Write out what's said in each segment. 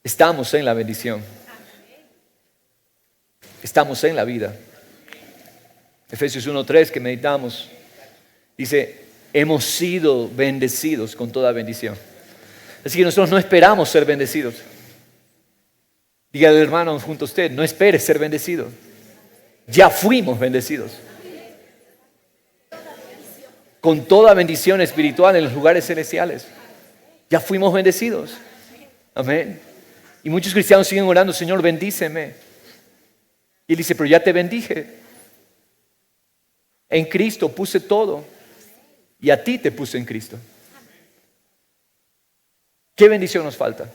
Estamos en la bendición. Estamos en la vida. Efesios 1:3 que meditamos dice, hemos sido bendecidos con toda bendición. Así que nosotros no esperamos ser bendecidos. Diga al hermano junto a usted, no espere ser bendecido. Ya fuimos bendecidos. Con toda bendición espiritual en los lugares celestiales. Ya fuimos bendecidos. Amén. Y muchos cristianos siguen orando, Señor, bendíceme. Y él dice, pero ya te bendije. En Cristo puse todo. Y a ti te puse en Cristo. ¿Qué bendición nos falta?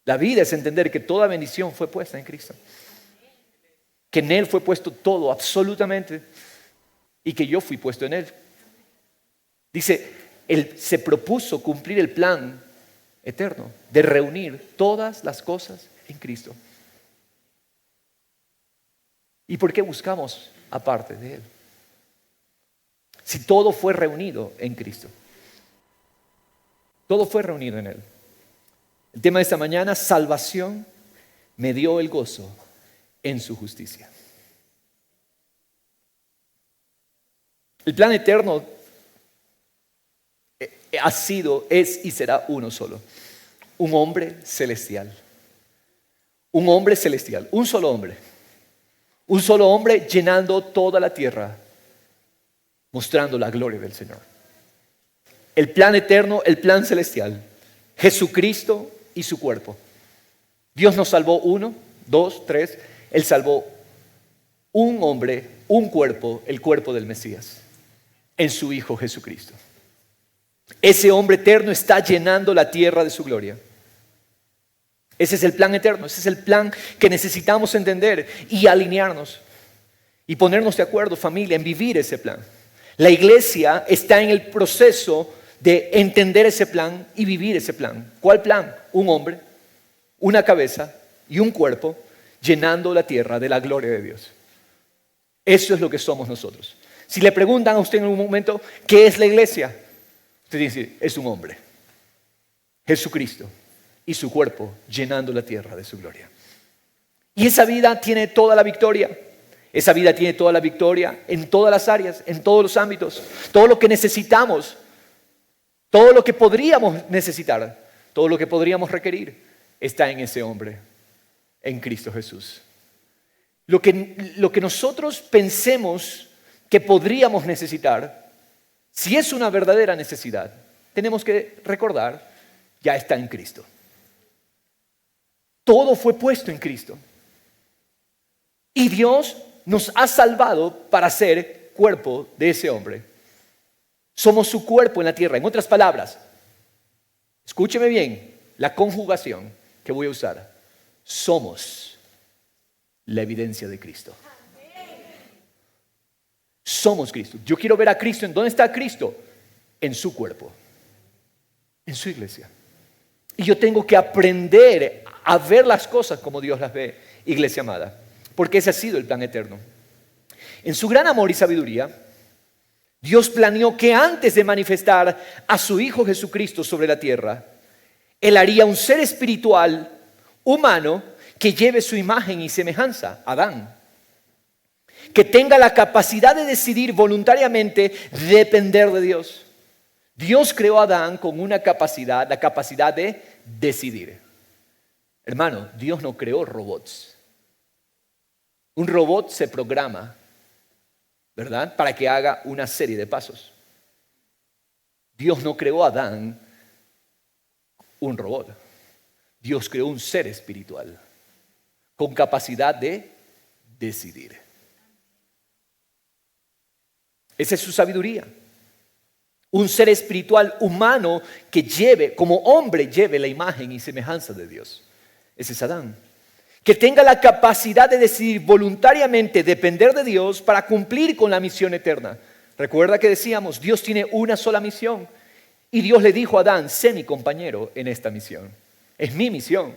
La vida es entender que toda bendición fue puesta en Cristo. Que en Él fue puesto todo, absolutamente. Y que yo fui puesto en Él. Dice, Él se propuso cumplir el plan eterno de reunir todas las cosas en Cristo. ¿Y por qué buscamos aparte de Él? Si todo fue reunido en Cristo. Todo fue reunido en Él. El tema de esta mañana, salvación me dio el gozo en su justicia. El plan eterno ha sido, es y será uno solo. Un hombre celestial. Un hombre celestial. Un solo hombre. Un solo hombre llenando toda la tierra, mostrando la gloria del Señor. El plan eterno, el plan celestial. Jesucristo y su cuerpo. Dios nos salvó 1, 2, 3. Él salvó un hombre, un cuerpo, el cuerpo del Mesías, en su Hijo Jesucristo. Ese hombre eterno está llenando la tierra de su gloria. Ese es el plan eterno, ese es el plan que necesitamos entender y alinearnos y ponernos de acuerdo, familia, en vivir ese plan. La iglesia está en el proceso de entender ese plan y vivir ese plan. ¿Cuál plan? Un hombre, una cabeza y un cuerpo llenando la tierra de la gloria de Dios. Eso es lo que somos nosotros. Si le preguntan a usted en un momento, ¿qué es la iglesia? Usted dice, es un hombre, Jesucristo y su cuerpo llenando la tierra de su gloria. Y esa vida tiene toda la victoria. Esa vida tiene toda la victoria en todas las áreas, en todos los ámbitos. Todo lo que necesitamos, todo lo que podríamos necesitar, todo lo que podríamos requerir, está en ese hombre, en Cristo Jesús. Lo que nosotros pensemos que podríamos necesitar, si es una verdadera necesidad, tenemos que recordar, ya está en Cristo. Todo fue puesto en Cristo. Y Dios nos ha salvado para ser cuerpo de ese hombre. Somos su cuerpo en la tierra. En otras palabras, escúcheme bien la conjugación que voy a usar. Somos la evidencia de Cristo. Somos Cristo. Yo quiero ver a Cristo. ¿En dónde está Cristo? En su cuerpo. En su iglesia. Y yo tengo que aprender a ver las cosas como Dios las ve, iglesia amada. Porque ese ha sido el plan eterno. En su gran amor y sabiduría, Dios planeó que antes de manifestar a su Hijo Jesucristo sobre la tierra, Él haría un ser espiritual, humano, que lleve su imagen y semejanza, Adán. Que tenga la capacidad de decidir voluntariamente depender de Dios. Dios creó a Adán con una capacidad, la capacidad de decidir. Hermano, Dios no creó robots. Un robot se programa, ¿verdad? Para que haga una serie de pasos. Dios no creó a Adán un robot. Dios creó un ser espiritual con capacidad de decidir. Esa es su sabiduría. Un ser espiritual humano que lleve, como hombre, lleve la imagen y semejanza de Dios. Ese es Adán. Que tenga la capacidad de decidir voluntariamente depender de Dios para cumplir con la misión eterna. Recuerda que decíamos, Dios tiene una sola misión. Y Dios le dijo a Adán, sé mi compañero en esta misión. Es mi misión.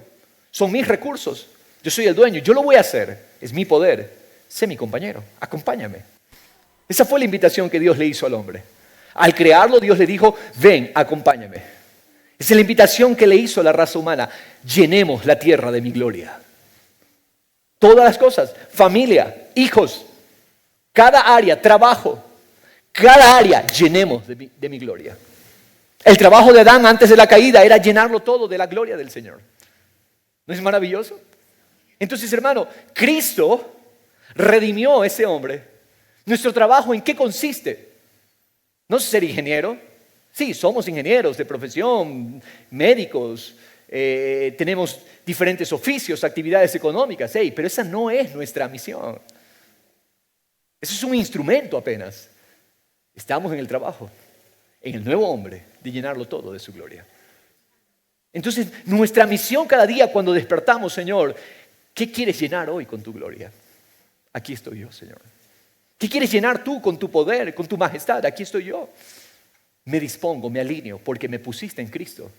Son mis recursos. Yo soy el dueño. Yo lo voy a hacer. Es mi poder. Sé mi compañero. Acompáñame. Esa fue la invitación que Dios le hizo al hombre. Al crearlo, Dios le dijo, ven, acompáñame. Esa es la invitación que le hizo a la raza humana. Llenemos la tierra de mi gloria. Todas las cosas, familia, hijos, cada área, trabajo, cada área, llenemos de mi gloria. El trabajo de Adán antes de la caída era llenarlo todo de la gloria del Señor. ¿No es maravilloso? Entonces, hermano, Cristo redimió a ese hombre. ¿Nuestro trabajo en qué consiste? ¿No es ser ingeniero? Sí, somos ingenieros de profesión, médicos, tenemos diferentes oficios, actividades económicas, pero esa no es nuestra misión. Eso es un instrumento apenas. Estamos en el trabajo, en el nuevo hombre, de llenarlo todo de su gloria. Entonces, nuestra misión cada día cuando despertamos, Señor, ¿qué quieres llenar hoy con tu gloria? Aquí estoy yo, Señor. ¿Qué quieres llenar tú con tu poder, con tu majestad? Aquí estoy yo. Me dispongo, me alineo, porque me pusiste en Cristo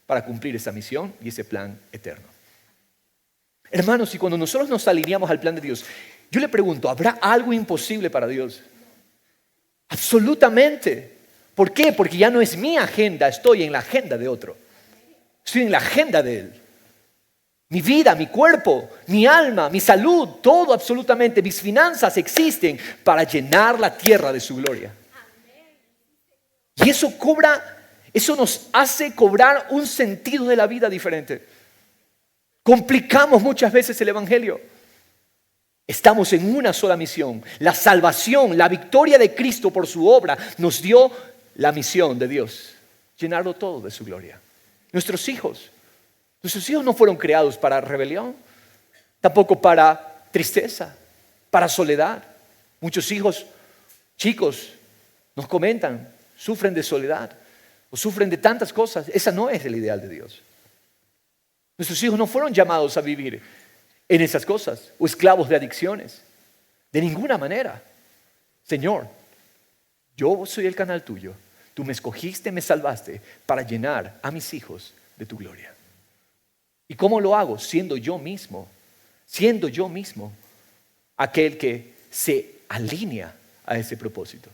para cumplir esa misión y ese plan eterno. Hermanos, y cuando nosotros nos alineamos al plan de Dios, yo le pregunto, ¿habrá algo imposible para Dios? Absolutamente. ¿Por qué? Porque ya no es mi agenda, estoy en la agenda de otro. Estoy en la agenda de Él. Mi vida, mi cuerpo, mi alma, mi salud, todo absolutamente, mis finanzas existen para llenar la tierra de su gloria. Y eso nos hace cobrar un sentido de la vida diferente. Complicamos muchas veces el evangelio. Estamos en una sola misión. La salvación, la victoria de Cristo por su obra nos dio la misión de Dios. Llenarlo todo de su gloria. Nuestros hijos no fueron creados para rebelión, tampoco para tristeza, para soledad. Muchos hijos, chicos, nos comentan, sufren de soledad o sufren de tantas cosas. Esa no es el ideal de Dios. Nuestros hijos no fueron llamados a vivir en esas cosas o esclavos de adicciones. De ninguna manera. Señor, yo soy el canal tuyo. Tú me escogiste, me salvaste para llenar a mis hijos de tu gloria. ¿Y cómo lo hago? Siendo yo mismo aquel que se alinea a ese propósito.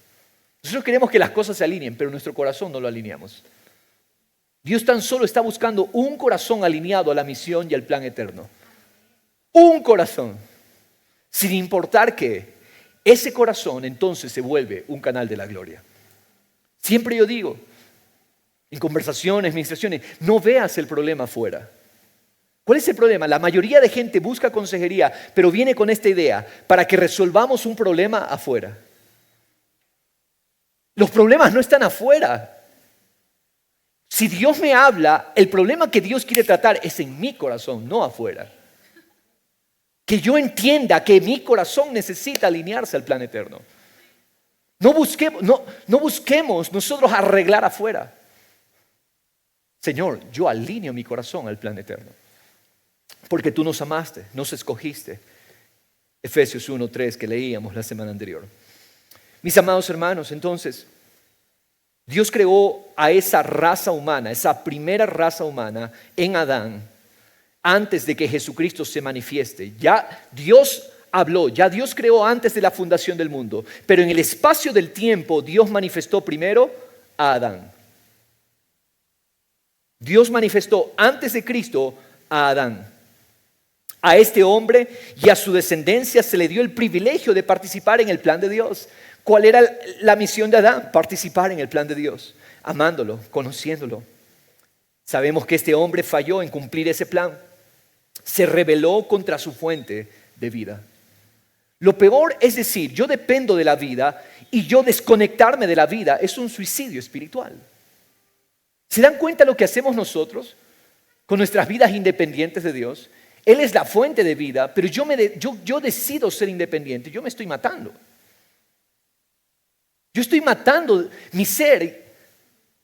Nosotros queremos que las cosas se alineen, pero nuestro corazón no lo alineamos. Dios tan solo está buscando un corazón alineado a la misión y al plan eterno. Un corazón. Sin importar que ese corazón entonces se vuelve un canal de la gloria. Siempre yo digo, en conversaciones, ministraciones, no veas el problema afuera. ¿Cuál es el problema? La mayoría de gente busca consejería, pero viene con esta idea, para que resolvamos un problema afuera. Los problemas no están afuera. Si Dios me habla, el problema que Dios quiere tratar es en mi corazón, no afuera. Que yo entienda que mi corazón necesita alinearse al plan eterno. No busquemos nosotros arreglar afuera. Señor, yo alineo mi corazón al plan eterno. Porque tú nos amaste, nos escogiste. Efesios 1:3 que leíamos la semana anterior. Mis amados hermanos, entonces, Dios creó a esa raza humana, esa primera raza humana en Adán, antes de que Jesucristo se manifieste. Ya Dios habló, ya Dios creó antes de la fundación del mundo, pero en el espacio del tiempo Dios manifestó primero a Adán. Dios manifestó antes de Cristo a Adán. A este hombre y a su descendencia se le dio el privilegio de participar en el plan de Dios. ¿Cuál era la misión de Adán? Participar en el plan de Dios, amándolo, conociéndolo. Sabemos que este hombre falló en cumplir ese plan. Se rebeló contra su fuente de vida. Lo peor es decir, yo dependo de la vida y yo desconectarme de la vida es un suicidio espiritual. ¿Se dan cuenta lo que hacemos nosotros con nuestras vidas independientes de Dios? Él es la fuente de vida, pero yo decido ser independiente. Yo me estoy matando. Yo estoy matando mi ser.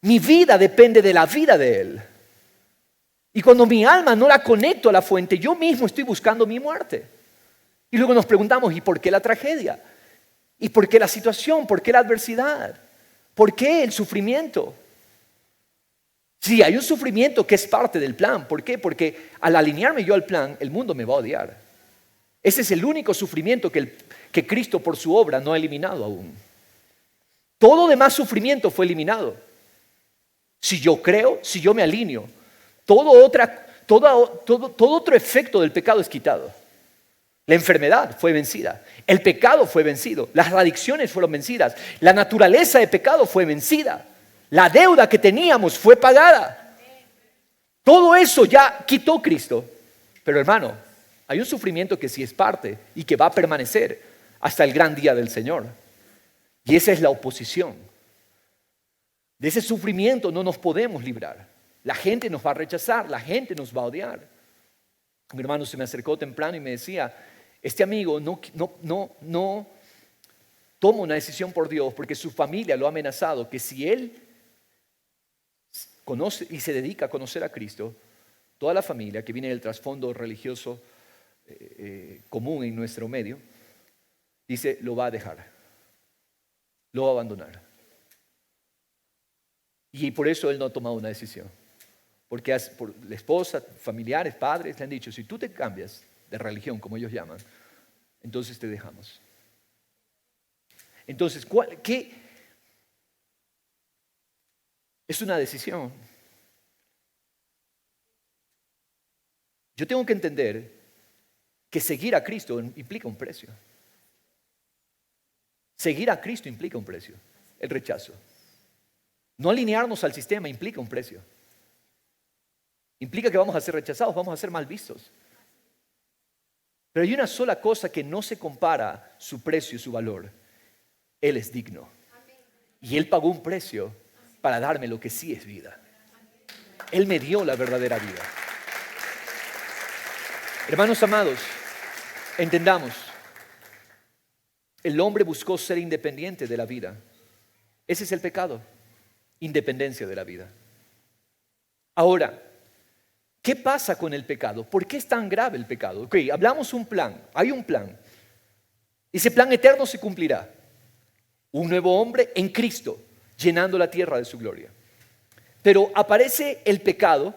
Mi vida depende de la vida de Él. Y cuando mi alma no la conecto a la fuente, yo mismo estoy buscando mi muerte. Y luego nos preguntamos, ¿y por qué la tragedia? ¿Y por qué la situación? ¿Por qué la adversidad? ¿Por qué el sufrimiento? Sí, hay un sufrimiento que es parte del plan. ¿Por qué? Porque al alinearme yo al plan, el mundo me va a odiar. Ese es el único sufrimiento que Cristo por su obra no ha eliminado aún. Todo demás sufrimiento fue eliminado. Si yo creo, si yo me alineo, todo otro efecto del pecado es quitado. La enfermedad fue vencida, el pecado fue vencido, las adicciones fueron vencidas, la naturaleza de pecado fue vencida, la deuda que teníamos fue pagada. Todo eso ya quitó Cristo. Pero hermano, hay un sufrimiento que sí es parte y que va a permanecer hasta el gran día del Señor. Y esa es la oposición. De ese sufrimiento no nos podemos librar. La gente nos va a rechazar, la gente nos va a odiar. Mi hermano se me acercó temprano y me decía, este amigo no toma una decisión por Dios porque su familia lo ha amenazado, que si él conoce y se dedica a conocer a Cristo, toda la familia que viene del trasfondo religioso común en nuestro medio, dice, lo va a dejar, lo va a abandonar. Y por eso él no ha tomado una decisión. Porque por la esposa, familiares, padres le han dicho, si tú te cambias de religión, como ellos llaman, entonces te dejamos. Entonces, ¿qué? Es una decisión. Yo tengo que entender que seguir a Cristo implica un precio. Seguir a Cristo implica un precio, el rechazo. No alinearnos al sistema implica un precio. Implica que vamos a ser rechazados, vamos a ser mal vistos. Pero hay una sola cosa que no se compara su precio y su valor. Él es digno. Y Él pagó un precio para darme lo que sí es vida. Él me dio la verdadera vida. Hermanos amados, entendamos. El hombre buscó ser independiente de la vida. Ese es el pecado. Independencia de la vida. Ahora, ¿qué pasa con el pecado? ¿Por qué es tan grave el pecado? Ok, hablamos un plan, hay un plan. Ese plan eterno se cumplirá. Un nuevo hombre en Cristo, llenando la tierra de su gloria. Pero aparece el pecado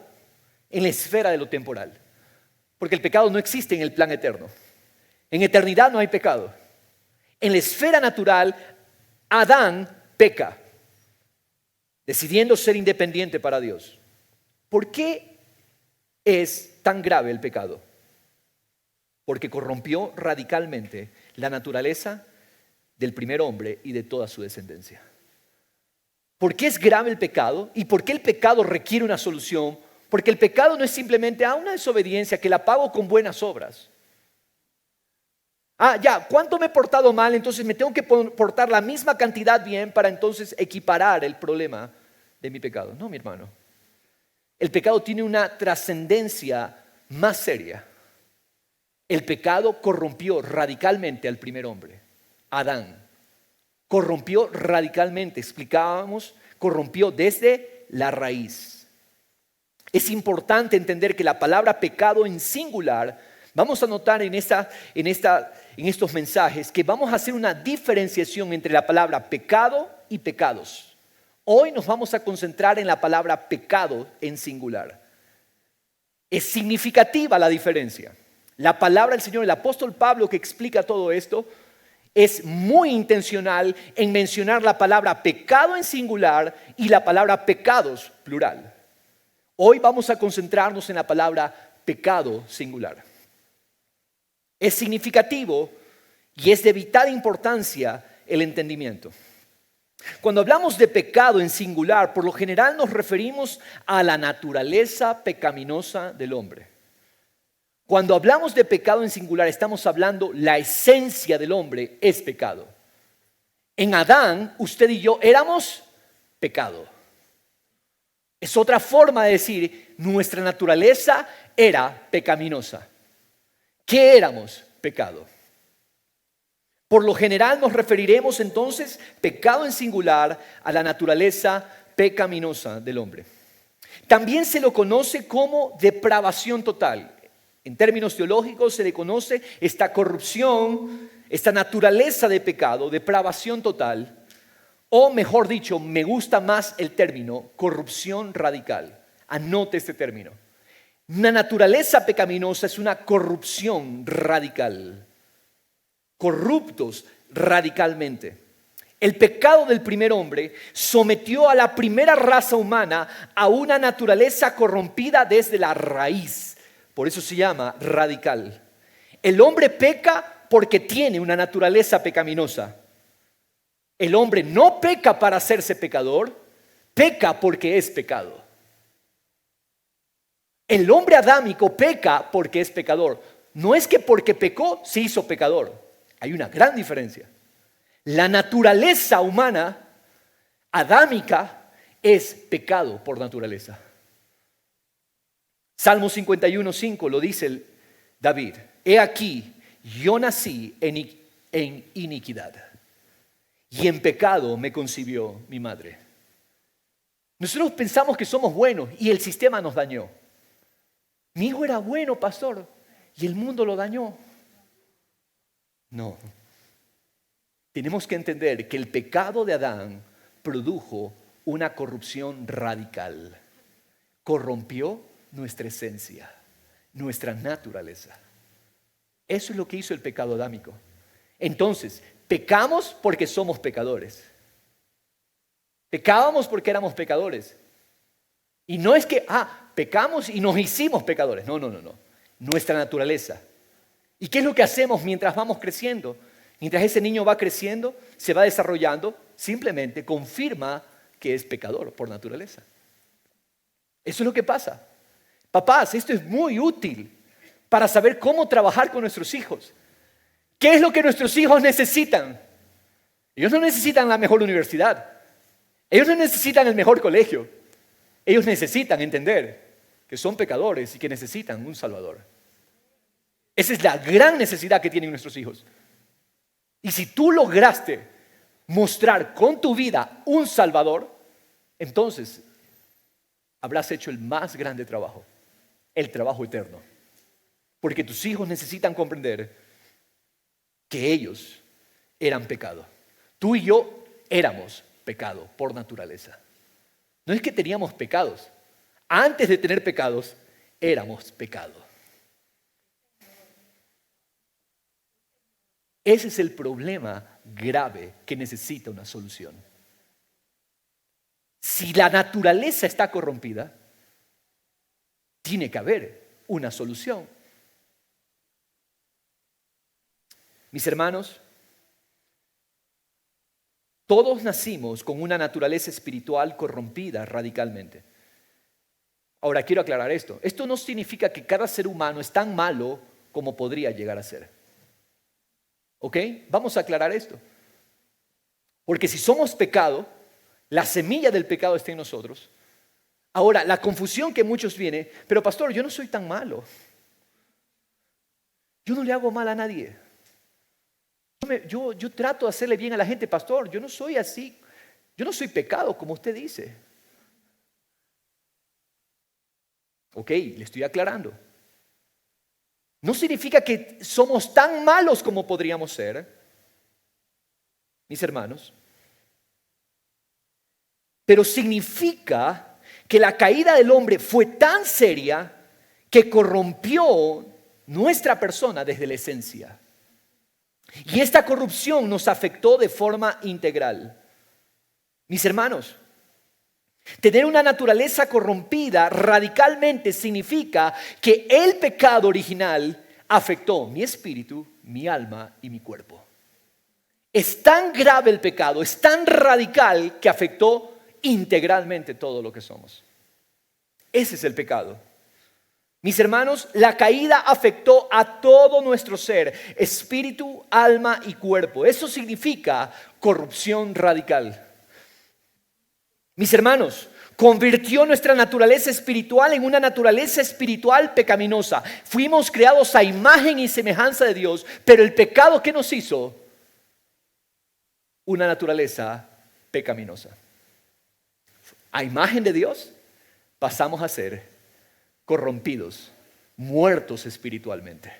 en la esfera de lo temporal. Porque el pecado no existe en el plan eterno. En eternidad no hay pecado. En la esfera natural, Adán peca, decidiendo ser independiente para Dios. ¿Por qué es tan grave el pecado? Porque corrompió radicalmente la naturaleza del primer hombre y de toda su descendencia. ¿Por qué es grave el pecado? ¿Y por qué el pecado requiere una solución? Porque el pecado no es simplemente una desobediencia que la pago con buenas obras. ¿Cuánto me he portado mal? Entonces me tengo que portar la misma cantidad bien para entonces equiparar el problema de mi pecado. No, mi hermano. El pecado tiene una trascendencia más seria. El pecado corrompió radicalmente al primer hombre, Adán. Corrompió radicalmente, explicábamos, corrompió desde la raíz. Es importante entender que la palabra pecado en singular, vamos a notar en estos mensajes que vamos a hacer una diferenciación entre la palabra pecado y pecados. Hoy nos vamos a concentrar en la palabra pecado en singular. Es significativa la diferencia. La palabra del Señor, el apóstol Pablo que explica todo esto, es muy intencional en mencionar la palabra pecado en singular y la palabra pecados plural. Hoy vamos a concentrarnos en la palabra pecado singular. Es significativo y es de vital importancia el entendimiento. Cuando hablamos de pecado en singular, por lo general nos referimos a la naturaleza pecaminosa del hombre. Cuando hablamos de pecado en singular, estamos hablando la esencia del hombre es pecado. En Adán, usted y yo éramos pecado. Es otra forma de decir, nuestra naturaleza era pecaminosa. ¿Qué éramos? Pecado. Por lo general nos referiremos entonces, pecado en singular, a la naturaleza pecaminosa del hombre. También se lo conoce como depravación total. En términos teológicos se le conoce esta corrupción, esta naturaleza de pecado, depravación total, o mejor dicho, me gusta más el término corrupción radical. Anote este término. Una naturaleza pecaminosa es una corrupción radical. Corruptos radicalmente. El pecado del primer hombre sometió a la primera raza humana a una naturaleza corrompida desde la raíz. Por eso se llama radical. El hombre peca porque tiene una naturaleza pecaminosa. El hombre no peca para hacerse pecador, peca porque es pecado. El hombre adámico peca porque es pecador. No es que porque pecó se hizo pecador. Hay una gran diferencia. La naturaleza humana adámica es pecado por naturaleza. Salmo 51:5 lo dice David. He aquí, yo nací en iniquidad y en pecado me concibió mi madre. Nosotros pensamos que somos buenos y el sistema nos dañó. Mi hijo era bueno, pastor, y el mundo lo dañó. No. Tenemos que entender que el pecado de Adán produjo una corrupción radical. Corrompió nuestra esencia, nuestra naturaleza. Eso es lo que hizo el pecado adámico. Entonces, pecamos porque somos pecadores. Pecábamos porque éramos pecadores. Y no es que, pecamos y nos hicimos pecadores. No. Nuestra naturaleza. ¿Y qué es lo que hacemos mientras vamos creciendo? Mientras ese niño va creciendo, se va desarrollando, simplemente confirma que es pecador por naturaleza. Eso es lo que pasa. Papás, esto es muy útil para saber cómo trabajar con nuestros hijos. ¿Qué es lo que nuestros hijos necesitan? Ellos no necesitan la mejor universidad. Ellos no necesitan el mejor colegio. Ellos necesitan entender que son pecadores y que necesitan un Salvador. Esa es la gran necesidad que tienen nuestros hijos. Y si tú lograste mostrar con tu vida un Salvador, entonces habrás hecho el más grande trabajo, el trabajo eterno. Porque tus hijos necesitan comprender que ellos eran pecado. Tú y yo éramos pecado por naturaleza. No es que teníamos pecados. Antes de tener pecados, éramos pecado. Ese es el problema grave que necesita una solución. Si la naturaleza está corrompida, tiene que haber una solución. Mis hermanos, todos nacimos con una naturaleza espiritual corrompida radicalmente. Ahora quiero aclarar esto. Esto no significa que cada ser humano es tan malo como podría llegar a ser. ¿Ok? Vamos a aclarar esto. Porque si somos pecado, la semilla del pecado está en nosotros. Ahora, la confusión que muchos viene, pero pastor, yo no soy tan malo. Yo no le hago mal a nadie. Yo trato de hacerle bien a la gente, pastor. Yo no soy así. Yo no soy pecado, como usted dice. Ok, le estoy aclarando. No significa que somos tan malos como podríamos ser, mis hermanos. Pero significa que la caída del hombre fue tan seria que corrompió nuestra persona desde la esencia. Y esta corrupción nos afectó de forma integral. Mis hermanos, tener una naturaleza corrompida radicalmente significa que el pecado original afectó mi espíritu, mi alma y mi cuerpo. Es tan grave el pecado, es tan radical que afectó integralmente todo lo que somos. Ese es el pecado. Mis hermanos, la caída afectó a todo nuestro ser, espíritu, alma y cuerpo. Eso significa corrupción radical. Mis hermanos, convirtió nuestra naturaleza espiritual en una naturaleza espiritual pecaminosa. Fuimos creados a imagen y semejanza de Dios, pero el pecado que nos hizo, una naturaleza pecaminosa. A imagen de Dios, pasamos a ser corrompidos, muertos espiritualmente.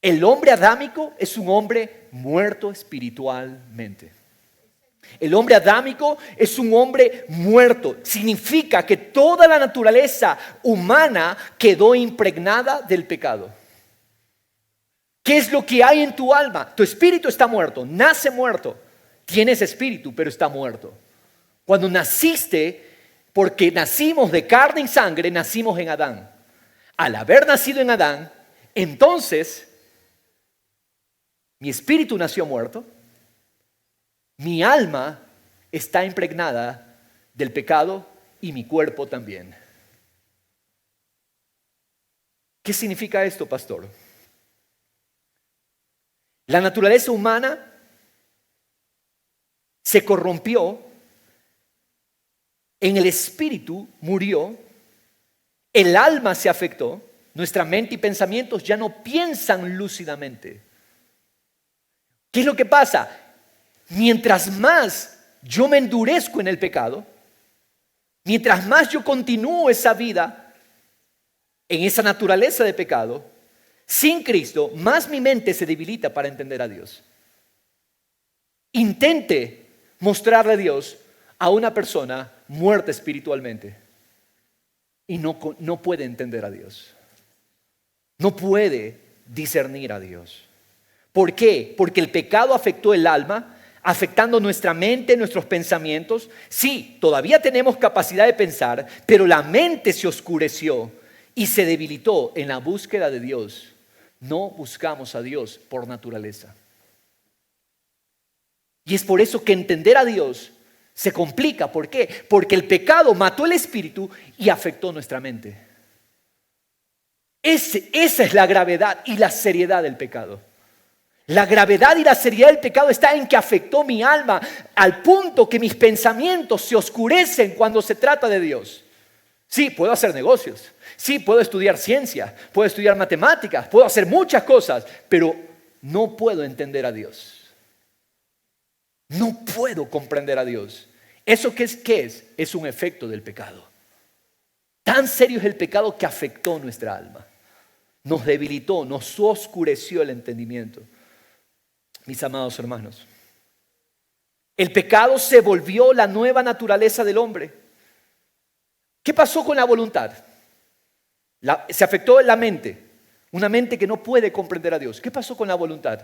El hombre adámico es un hombre muerto espiritualmente. El hombre adámico es un hombre muerto. Significa que toda la naturaleza humana quedó impregnada del pecado. ¿Qué es lo que hay en tu alma? Tu espíritu está muerto, nace muerto. tienes espíritu, pero está muerto. Cuando naciste, porque nacimos de carne y sangre, nacimos en Adán. Al haber nacido en Adán, entonces mi espíritu nació muerto, mi alma está impregnada del pecado y mi cuerpo también. ¿Qué significa esto, pastor? La naturaleza humana se corrompió, en el espíritu murió, el alma se afectó, nuestra mente y pensamientos ya no piensan lúcidamente. ¿Qué es lo que pasa? Mientras más yo me endurezco en el pecado, mientras más yo continúo esa vida en esa naturaleza de pecado, sin Cristo, más mi mente se debilita para entender a Dios. Intente mostrarle a Dios a una persona muerta espiritualmente y no puede entender a Dios. No puede discernir a Dios. ¿Por qué? Porque el pecado afectó el alma, afectando nuestra mente, nuestros pensamientos. Sí, todavía tenemos capacidad de pensar, pero la mente se oscureció y se debilitó en la búsqueda de Dios. No buscamos a Dios por naturaleza. Y es por eso que entender a Dios se complica. ¿Por qué? Porque el pecado mató el espíritu y afectó nuestra mente. Esa es la gravedad y la seriedad del pecado. La gravedad y la seriedad del pecado está en que afectó mi alma al punto que mis pensamientos se oscurecen cuando se trata de Dios. Sí, puedo hacer negocios. Sí, puedo estudiar ciencia. Puedo estudiar matemáticas. Puedo hacer muchas cosas. Pero no puedo entender a Dios. No puedo comprender a Dios. ¿Eso qué es? Es un efecto del pecado. Tan serio es el pecado que afectó nuestra alma. Nos debilitó, nos oscureció el entendimiento. Mis amados hermanos, el pecado se volvió la nueva naturaleza del hombre. ¿Qué pasó con la voluntad? Se afectó la mente, una mente que no puede comprender a Dios. ¿Qué pasó con la voluntad?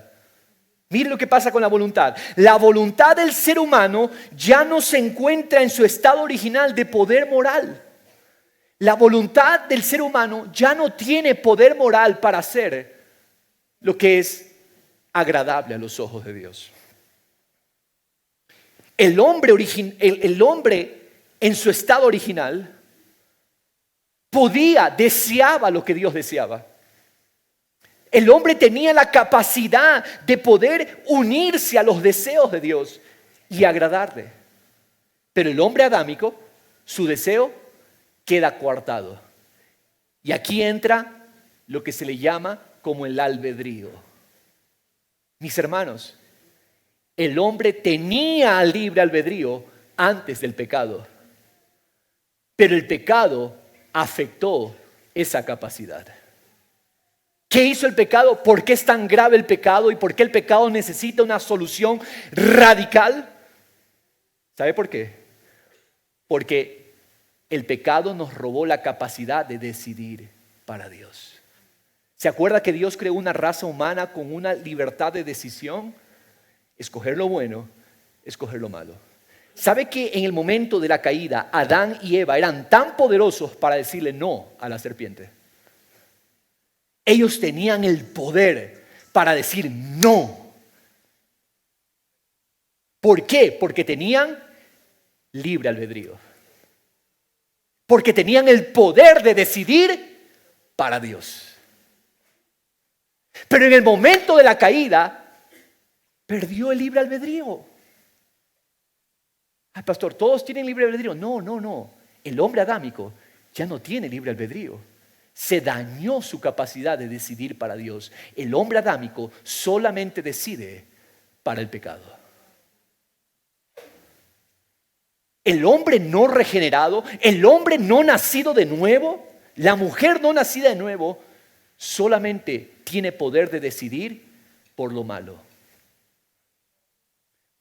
Mire lo que pasa con la voluntad. La voluntad del ser humano ya no se encuentra en su estado original de poder moral. La voluntad del ser humano ya no tiene poder moral para hacer lo que es agradable a los ojos de Dios. El hombre en su estado original deseaba lo que Dios deseaba. El hombre tenía la capacidad de poder unirse a los deseos de Dios y agradarle. Pero el hombre adámico, su deseo queda coartado. Y aquí entra lo que se le llama como el albedrío. Mis hermanos, el hombre tenía libre albedrío antes del pecado, pero el pecado afectó esa capacidad. ¿Qué hizo el pecado? ¿Por qué es tan grave el pecado? ¿Y por qué el pecado necesita una solución radical? ¿Sabe por qué? Porque el pecado nos robó la capacidad de decidir para Dios. ¿Se acuerda que Dios creó una raza humana con una libertad de decisión? Escoger lo bueno, escoger lo malo. ¿Sabe que en el momento de la caída, Adán y Eva eran tan poderosos para decirle no a la serpiente? Ellos tenían el poder para decir no. ¿Por qué? Porque tenían libre albedrío. Porque tenían el poder de decidir para Dios. Pero en el momento de la caída, perdió el libre albedrío. Ay, pastor, ¿todos tienen libre albedrío? No. El hombre adámico ya no tiene libre albedrío. Se dañó su capacidad de decidir para Dios. El hombre adámico solamente decide para el pecado. El hombre no regenerado, el hombre no nacido de nuevo, la mujer no nacida de nuevo, solamente tiene poder de decidir por lo malo.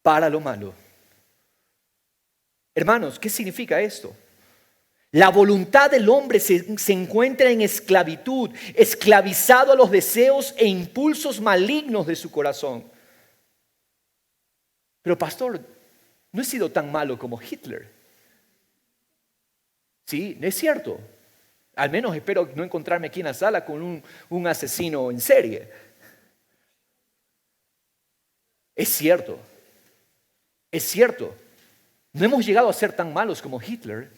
Para lo malo. Hermanos, ¿qué significa esto? La voluntad del hombre se encuentra en esclavitud, esclavizado a los deseos e impulsos malignos de su corazón. Pero pastor, no he sido tan malo como Hitler. Sí, es cierto. Al menos espero no encontrarme aquí en la sala con un asesino en serie. Es cierto. Es cierto. No hemos llegado a ser tan malos como Hitler,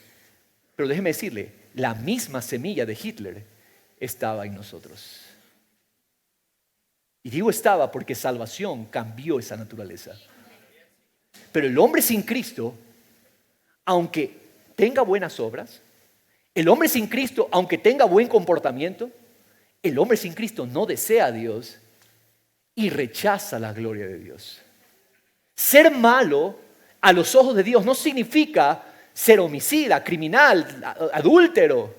pero déjeme decirle, la misma semilla de Hitler estaba en nosotros. Y digo estaba porque salvación cambió esa naturaleza. Pero el hombre sin Cristo, aunque tenga buenas obras, el hombre sin Cristo, aunque tenga buen comportamiento, el hombre sin Cristo no desea a Dios y rechaza la gloria de Dios. Ser malo a los ojos de Dios no significa ser homicida, criminal, adúltero,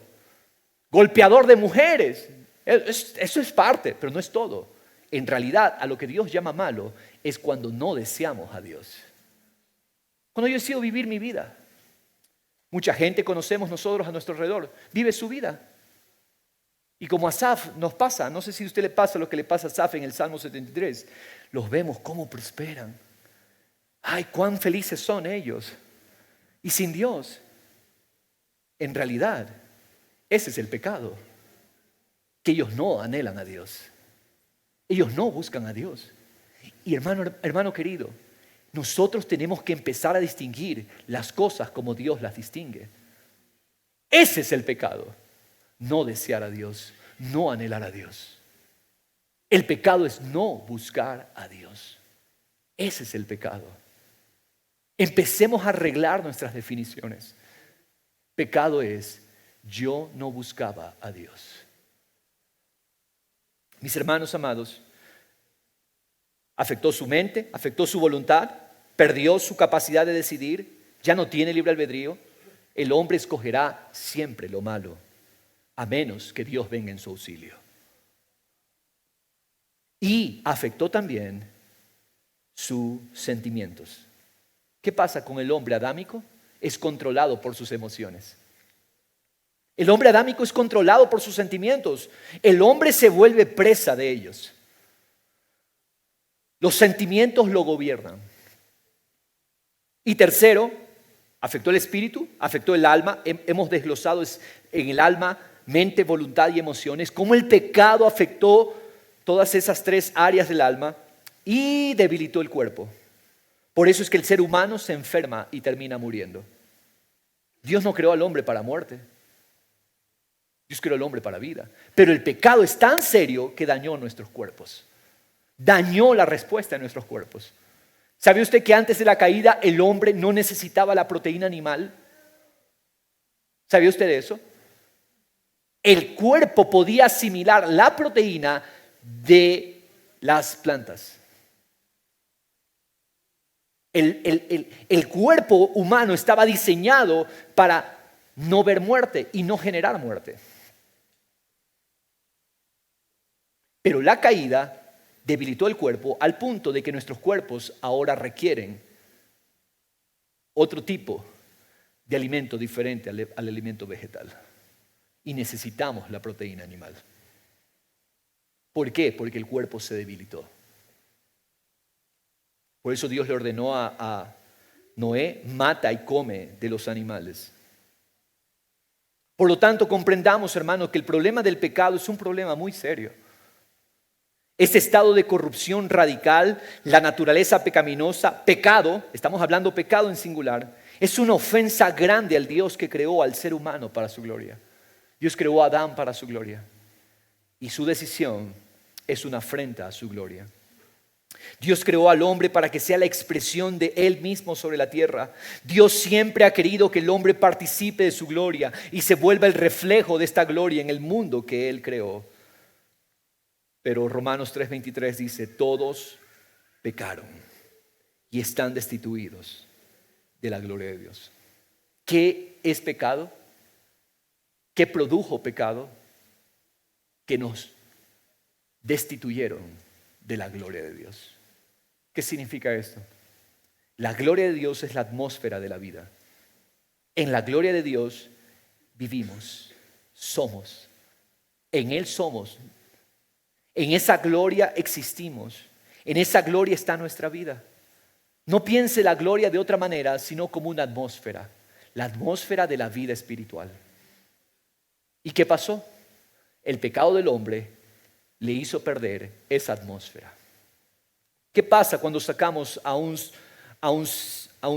golpeador de mujeres. Eso es parte, pero no es todo. En realidad, a lo que Dios llama malo es cuando no deseamos a Dios. Cuando yo decido vivir mi vida. Mucha gente conocemos nosotros a nuestro alrededor, vive su vida. Y como a Asaf nos pasa, no sé si a usted le pasa lo que le pasa a Asaf en el Salmo 73, los vemos cómo prosperan. Ay, cuán felices son ellos. Y sin Dios, en realidad, ese es el pecado. Que ellos no anhelan a Dios. Ellos no buscan a Dios. Y hermano querido, nosotros tenemos que empezar a distinguir las cosas como Dios las distingue. Ese es el pecado. No desear a Dios, no anhelar a Dios. El pecado es no buscar a Dios. Ese es el pecado. Empecemos a arreglar nuestras definiciones. Pecado es, yo no buscaba a Dios. Mis hermanos amados, afectó su mente, afectó su voluntad, perdió su capacidad de decidir, ya no tiene libre albedrío. El hombre escogerá siempre lo malo, a menos que Dios venga en su auxilio. Y afectó también sus sentimientos. ¿Qué pasa con el hombre adámico? Es controlado por sus emociones. El hombre adámico es controlado por sus sentimientos. El hombre se vuelve presa de ellos. Los sentimientos lo gobiernan. Y tercero, afectó el espíritu, afectó el alma. Hemos desglosado en el alma, mente, voluntad y emociones, cómo el pecado afectó todas esas tres áreas del alma y debilitó el cuerpo. Por eso es que el ser humano se enferma y termina muriendo. Dios no creó al hombre para muerte. Dios creó al hombre para vida. Pero el pecado es tan serio que dañó nuestros cuerpos. Dañó la respuesta de nuestros cuerpos. ¿Sabe usted que antes de la caída el hombre no necesitaba la proteína animal? ¿Sabía usted de eso? El cuerpo podía asimilar la proteína de las plantas. El cuerpo humano estaba diseñado para no ver muerte y no generar muerte. Pero la caída debilitó el cuerpo al punto de que nuestros cuerpos ahora requieren otro tipo de alimento diferente al alimento vegetal. Y necesitamos la proteína animal. ¿Por qué? Porque el cuerpo se debilitó. Por eso Dios le ordenó a Noé, mata y come de los animales. Por lo tanto, comprendamos, hermanos, que el problema del pecado es un problema muy serio. Ese estado de corrupción radical, la naturaleza pecaminosa, pecado, estamos hablando pecado en singular, es una ofensa grande al Dios que creó al ser humano para su gloria. Dios creó a Adán para su gloria y su decisión es una afrenta a su gloria. Dios creó al hombre para que sea la expresión de Él mismo sobre la tierra. Dios siempre ha querido que el hombre participe de su gloria y se vuelva el reflejo de esta gloria en el mundo que Él creó. Pero Romanos 3:23 dice, todos pecaron y están destituidos de la gloria de Dios. ¿Qué es pecado? ¿Qué produjo pecado? Que nos destituyeron de la gloria de Dios. ¿Qué significa esto? La gloria de Dios es la atmósfera de la vida. En la gloria de Dios vivimos, somos. En Él somos. En esa gloria existimos. En esa gloria está nuestra vida. No piense la gloria de otra manera, sino como una atmósfera, la atmósfera de la vida espiritual. ¿Y qué pasó? El pecado del hombre le hizo perder esa atmósfera. ¿Qué pasa cuando sacamos a un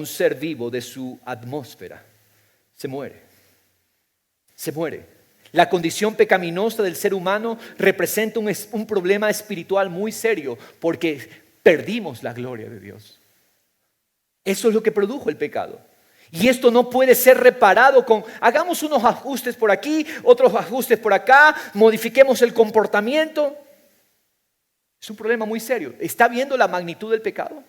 ser vivo de su atmósfera? Se muere. Se muere. La condición pecaminosa del ser humano representa un problema espiritual muy serio porque perdimos la gloria de Dios. Eso es lo que produjo el pecado. Y esto no puede ser reparado con, hagamos unos ajustes por aquí, otros ajustes por acá, modifiquemos el comportamiento. Es un problema muy serio. ¿Está viendo la magnitud del pecado?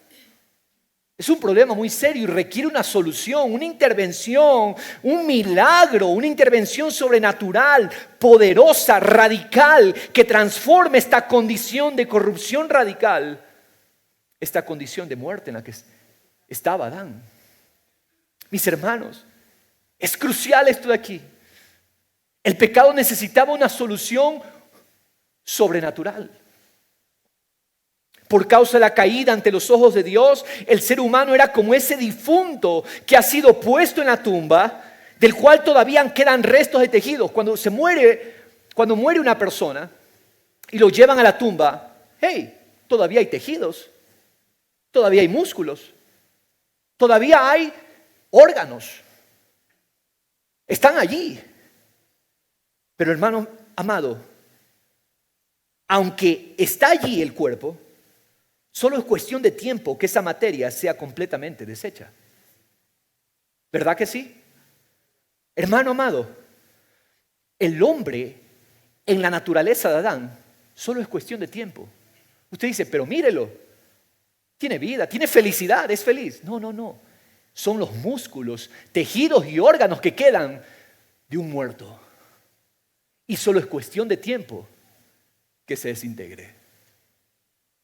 Es un problema muy serio y requiere una solución, una intervención, un milagro, una intervención sobrenatural, poderosa, radical, que transforme esta condición de corrupción radical, esta condición de muerte en la que estaba Adán. Mis hermanos, es crucial esto de aquí. El pecado necesitaba una solución sobrenatural. Por causa de la caída ante los ojos de Dios, el ser humano era como ese difunto que ha sido puesto en la tumba, del cual todavía quedan restos de tejidos. Cuando muere una persona y lo llevan a la tumba, hey, todavía hay tejidos, todavía hay músculos, todavía hay órganos. Están allí. Pero hermano amado, aunque está allí el cuerpo, solo es cuestión de tiempo que esa materia sea completamente deshecha. ¿Verdad que sí? Hermano amado, el hombre en la naturaleza de Adán solo es cuestión de tiempo. Usted dice, pero mírelo, tiene vida, tiene felicidad, es feliz. No. Son los músculos, tejidos y órganos que quedan de un muerto. Y solo es cuestión de tiempo que se desintegre.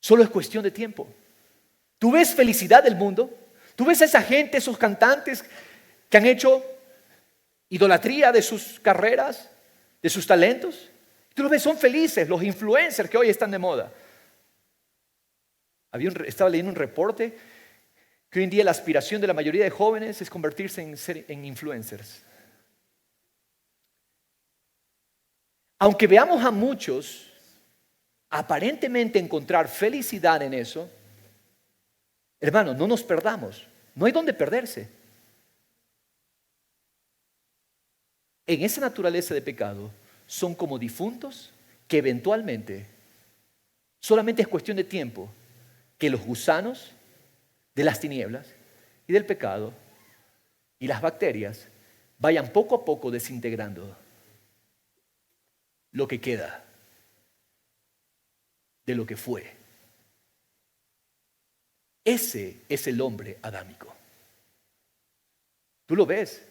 Solo es cuestión de tiempo. ¿Tú ves felicidad del mundo? ¿Tú ves a esa gente, esos cantantes que han hecho idolatría de sus carreras, de sus talentos? Tú los ves, son felices, los influencers que hoy están de moda. Estaba leyendo un reporte que hoy en día la aspiración de la mayoría de jóvenes es convertirse en influencers. Aunque veamos a muchos aparentemente encontrar felicidad en eso, hermano, no nos perdamos. No hay dónde perderse. En esa naturaleza de pecado son como difuntos que eventualmente, solamente es cuestión de tiempo, que los gusanos de las tinieblas y del pecado y las bacterias vayan poco a poco desintegrando lo que queda de lo que fue. Ese es el hombre adámico. Tú lo ves,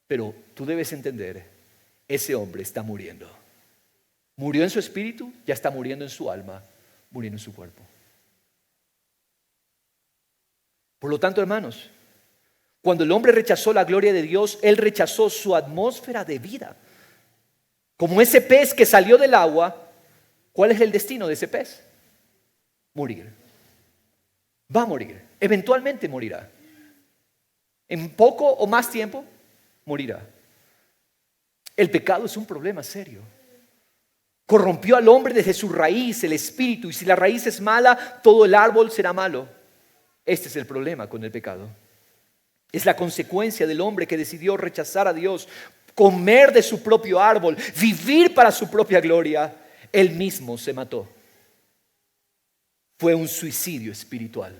pero tú debes entender, ese hombre está muriendo. Murió en su espíritu, ya está muriendo en su alma, muriendo en su cuerpo. Por lo tanto, hermanos, cuando el hombre rechazó la gloria de Dios, él rechazó su atmósfera de vida. Como ese pez que salió del agua, ¿cuál es el destino de ese pez? Morir. Va a morir. Eventualmente morirá. En poco o más tiempo, morirá. El pecado es un problema serio. Corrompió al hombre desde su raíz, el espíritu, y si la raíz es mala, todo el árbol será malo. Este es el problema con el pecado. Es la consecuencia del hombre que decidió rechazar a Dios, comer de su propio árbol, vivir para su propia gloria. Él mismo se mató. Fue un suicidio espiritual.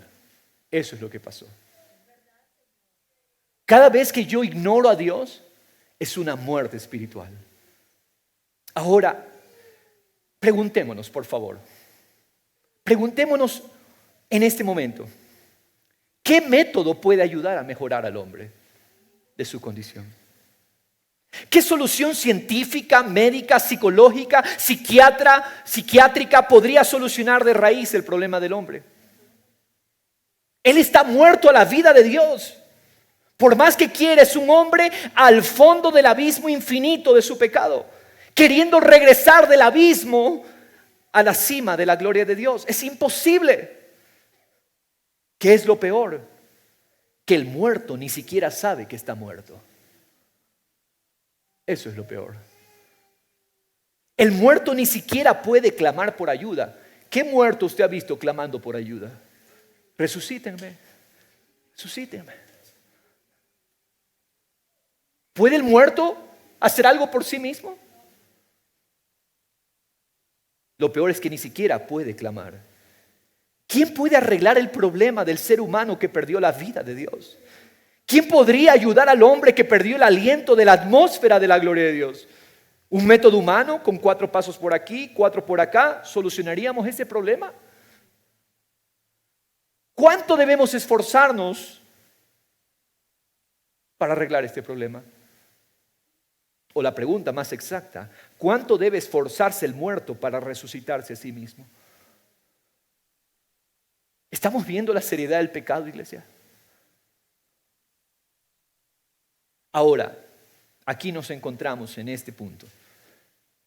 Eso es lo que pasó. Cada vez que yo ignoro a Dios, es una muerte espiritual. Ahora, preguntémonos, por favor. Preguntémonos en este momento. ¿Qué método puede ayudar a mejorar al hombre de su condición? ¿Qué solución científica, médica, psicológica, psiquiátrica podría solucionar de raíz el problema del hombre? Él está muerto a la vida de Dios. Por más que quiera, es un hombre al fondo del abismo infinito de su pecado, queriendo regresar del abismo a la cima de la gloria de Dios. Es imposible. ¿Qué es lo peor? Que el muerto ni siquiera sabe que está muerto. Eso es lo peor. El muerto ni siquiera puede clamar por ayuda. ¿Qué muerto usted ha visto clamando por ayuda? Resucítenme, resucítenme. ¿Puede el muerto hacer algo por sí mismo? Lo peor es que ni siquiera puede clamar. ¿Quién puede arreglar el problema del ser humano que perdió la vida de Dios? ¿Quién podría ayudar al hombre que perdió el aliento de la atmósfera de la gloria de Dios? ¿Un método humano con 4 pasos por aquí, 4 por acá? ¿Solucionaríamos ese problema? ¿Cuánto debemos esforzarnos para arreglar este problema? O la pregunta más exacta, ¿cuánto debe esforzarse el muerto para resucitarse a sí mismo? ¿Estamos viendo la seriedad del pecado, iglesia? Ahora, aquí nos encontramos en este punto.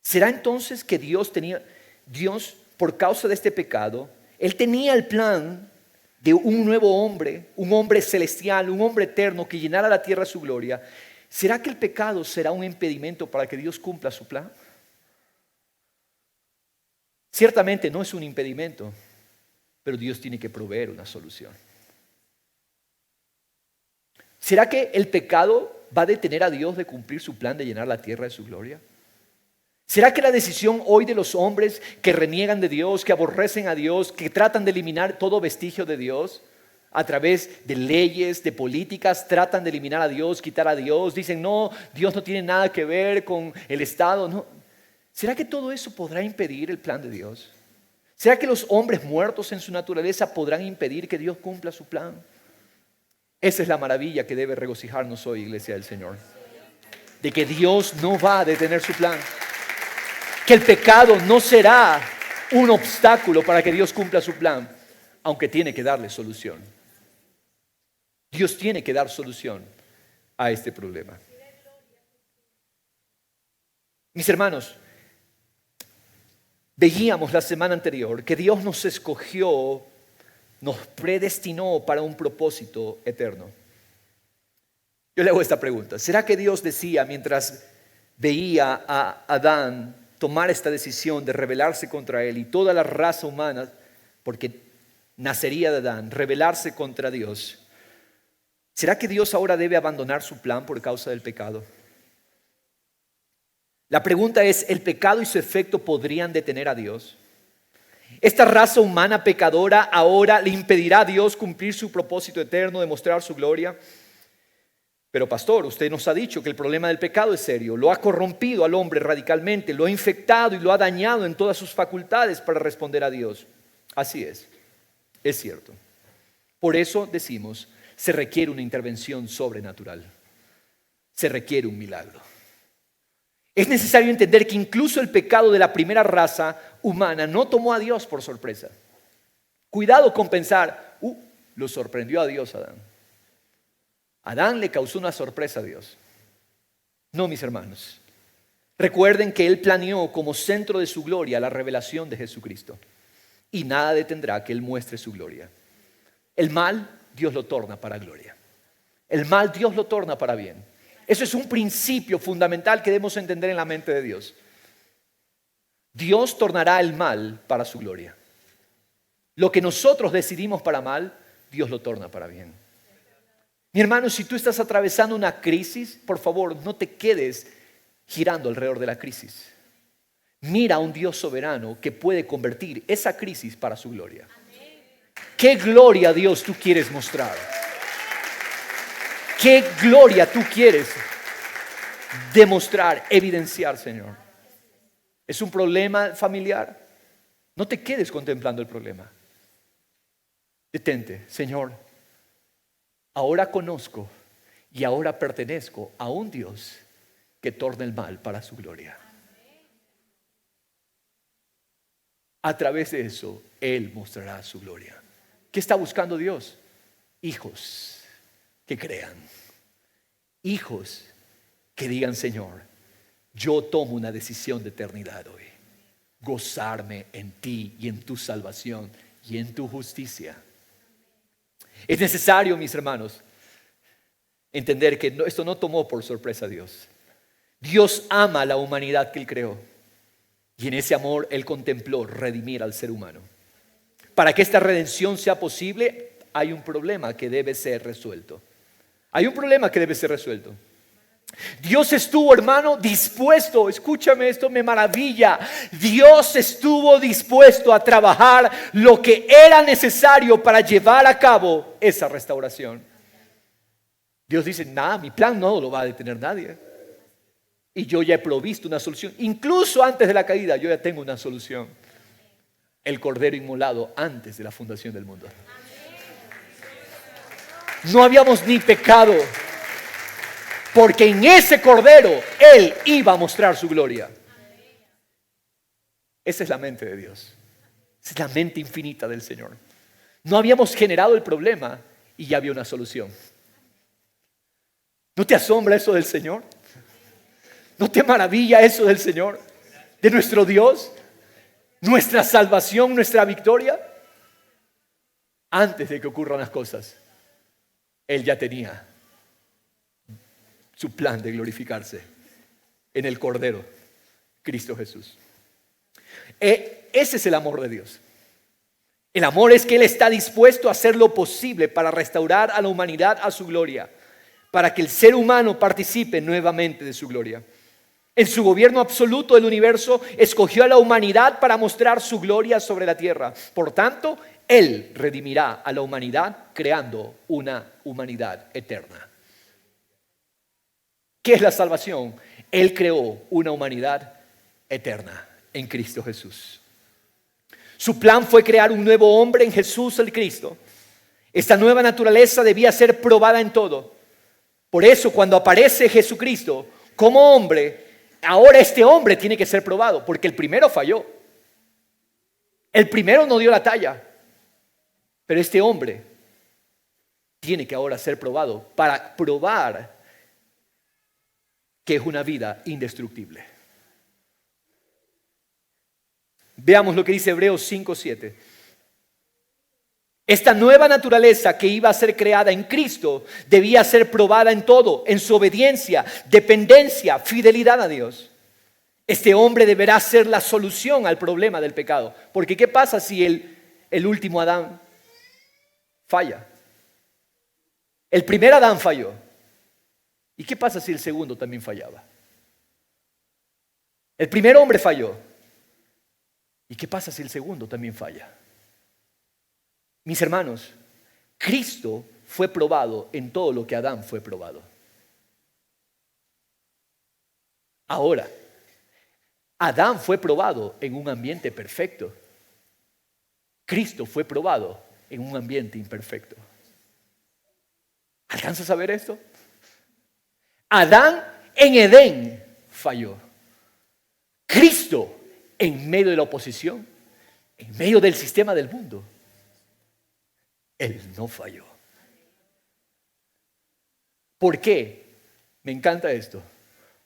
¿Será entonces que Dios, por causa de este pecado, Él tenía el plan de un nuevo hombre, un hombre celestial, un hombre eterno que llenara la tierra de su gloria? ¿Será que el pecado será un impedimento para que Dios cumpla su plan? Ciertamente no es un impedimento, pero Dios tiene que proveer una solución. ¿Será que el pecado va a detener a Dios de cumplir su plan de llenar la tierra de su gloria? ¿Será que la decisión hoy de los hombres que reniegan de Dios, que aborrecen a Dios, que tratan de eliminar todo vestigio de Dios, a través de leyes, de políticas, tratan de eliminar a Dios, quitar a Dios, dicen no, Dios no tiene nada que ver con el Estado? No. ¿Será que todo eso podrá impedir el plan de Dios? ¿Será que los hombres muertos en su naturaleza podrán impedir que Dios cumpla su plan? Esa es la maravilla que debe regocijarnos hoy, iglesia del Señor. De que Dios no va a detener su plan. Que el pecado no será un obstáculo para que Dios cumpla su plan, aunque tiene que darle solución. Dios tiene que dar solución a este problema. Mis hermanos, veíamos la semana anterior que Dios nos escogió, nos predestinó para un propósito eterno. Yo le hago esta pregunta. ¿Será que Dios decía mientras veía a Adán tomar esta decisión de rebelarse contra él y toda la raza humana, porque nacería de Adán, rebelarse contra Dios? ¿Será que Dios ahora debe abandonar su plan por causa del pecado? La pregunta es, ¿el pecado y su efecto podrían detener a Dios? ¿Esta raza humana pecadora ahora le impedirá a Dios cumplir su propósito eterno de mostrar su gloria? Pero pastor, usted nos ha dicho que el problema del pecado es serio. Lo ha corrompido al hombre radicalmente, lo ha infectado y lo ha dañado en todas sus facultades para responder a Dios. Así es cierto. Por eso decimos, se requiere una intervención sobrenatural. Se requiere un milagro. Es necesario entender que incluso el pecado de la primera raza humana no tomó a Dios por sorpresa. Cuidado con pensar, lo sorprendió a Dios Adán. Adán le causó una sorpresa a Dios. No, mis hermanos. Recuerden que Él planeó como centro de su gloria la revelación de Jesucristo. Y nada detendrá que Él muestre su gloria. El mal, Dios lo torna para gloria. El mal, Dios lo torna para bien. Eso es un principio fundamental que debemos entender en la mente de Dios. Dios tornará el mal para su gloria. Lo que nosotros decidimos para mal, Dios lo torna para bien. Mi hermano, si tú estás atravesando una crisis, por favor, no te quedes girando alrededor de la crisis. Mira a un Dios soberano que puede convertir esa crisis para su gloria. ¿Qué gloria a Dios tú quieres mostrar? ¿Qué gloria tú quieres demostrar, evidenciar, Señor? ¿Es un problema familiar? No te quedes contemplando el problema. Detente, Señor. Ahora conozco y ahora pertenezco a un Dios que torna el mal para su gloria. A través de eso, Él mostrará su gloria. ¿Qué está buscando Dios? Hijos que crean. Hijos que digan, Señor, yo tomo una decisión de eternidad hoy. Gozarme en ti y en tu salvación y en tu justicia. Es necesario, mis hermanos, entender que esto no tomó por sorpresa a Dios. Dios ama a la humanidad que Él creó. Y en ese amor Él contempló redimir al ser humano. Para que esta redención sea posible, hay un problema que debe ser resuelto. Hay un problema que debe ser resuelto. Dios estuvo, hermano, dispuesto, escúchame, esto me maravilla. Dios estuvo dispuesto a trabajar lo que era necesario para llevar a cabo esa restauración. Dios dice, nada, mi plan no lo va a detener nadie. Y yo ya he provisto una solución. Incluso antes de la caída, yo ya tengo una solución. El cordero inmolado antes de la fundación del mundo. No habíamos ni pecado, porque en ese cordero Él iba a mostrar su gloria. Esa es la mente de Dios. Esa es la mente infinita del Señor. No habíamos generado el problema y ya había una solución. ¿No te asombra eso del Señor? ¿No te maravilla eso del Señor? De nuestro Dios, nuestra salvación, nuestra victoria. Antes de que ocurran las cosas, Él ya tenía su plan de glorificarse en el Cordero, Cristo Jesús. Ese es el amor de Dios. El amor es que Él está dispuesto a hacer lo posible para restaurar a la humanidad a su gloria, para que el ser humano participe nuevamente de su gloria. En su gobierno absoluto del universo, escogió a la humanidad para mostrar su gloria sobre la tierra. Por tanto, Él redimirá a la humanidad creando una humanidad eterna. ¿Qué es la salvación? Él creó una humanidad eterna en Cristo Jesús. Su plan fue crear un nuevo hombre en Jesús el Cristo. Esta nueva naturaleza debía ser probada en todo. Por eso, cuando aparece Jesucristo como hombre, ahora este hombre tiene que ser probado, porque el primero falló. El primero no dio la talla. Pero este hombre tiene que ahora ser probado para probar que es una vida indestructible. Veamos lo que dice Hebreos 5:7. Esta nueva naturaleza que iba a ser creada en Cristo debía ser probada en todo, en su obediencia, dependencia, fidelidad a Dios. Este hombre deberá ser la solución al problema del pecado. Porque ¿qué pasa si el último Adán falla? El primer Adán falló. ¿Y qué pasa si el segundo también fallaba? El primer hombre falló. ¿Y qué pasa si el segundo también falla? Mis hermanos, Cristo fue probado en todo lo que Adán fue probado. Ahora, Adán fue probado en un ambiente perfecto. Cristo fue probado en un ambiente imperfecto. ¿Alcanzas a ver esto? Adán en Edén falló. Cristo en medio de la oposición, en medio del sistema del mundo, Él no falló. ¿Por qué? Me encanta esto.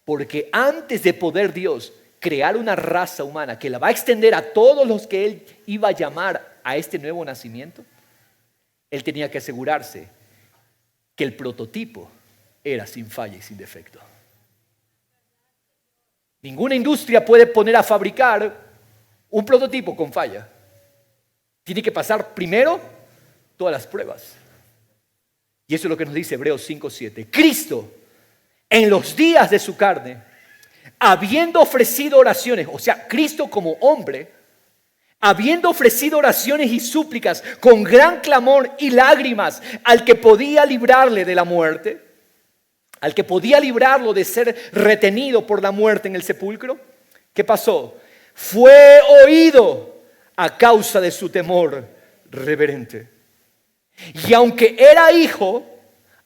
Porque antes de poder Dios crear una raza humana que la va a extender a todos los que Él iba a llamar a este nuevo nacimiento, Él tenía que asegurarse que el prototipo era sin falla y sin defecto. Ninguna industria puede poner a fabricar un prototipo con falla. Tiene que pasar primero todas las pruebas. Y eso es lo que nos dice Hebreos 5:7. Cristo, en los días de su carne, habiendo ofrecido oraciones, o sea, Cristo como hombre, habiendo ofrecido oraciones y súplicas con gran clamor y lágrimas al que podía librarle de la muerte, al que podía librarlo de ser retenido por la muerte en el sepulcro, ¿qué pasó? Fue oído a causa de su temor reverente. Y aunque era hijo,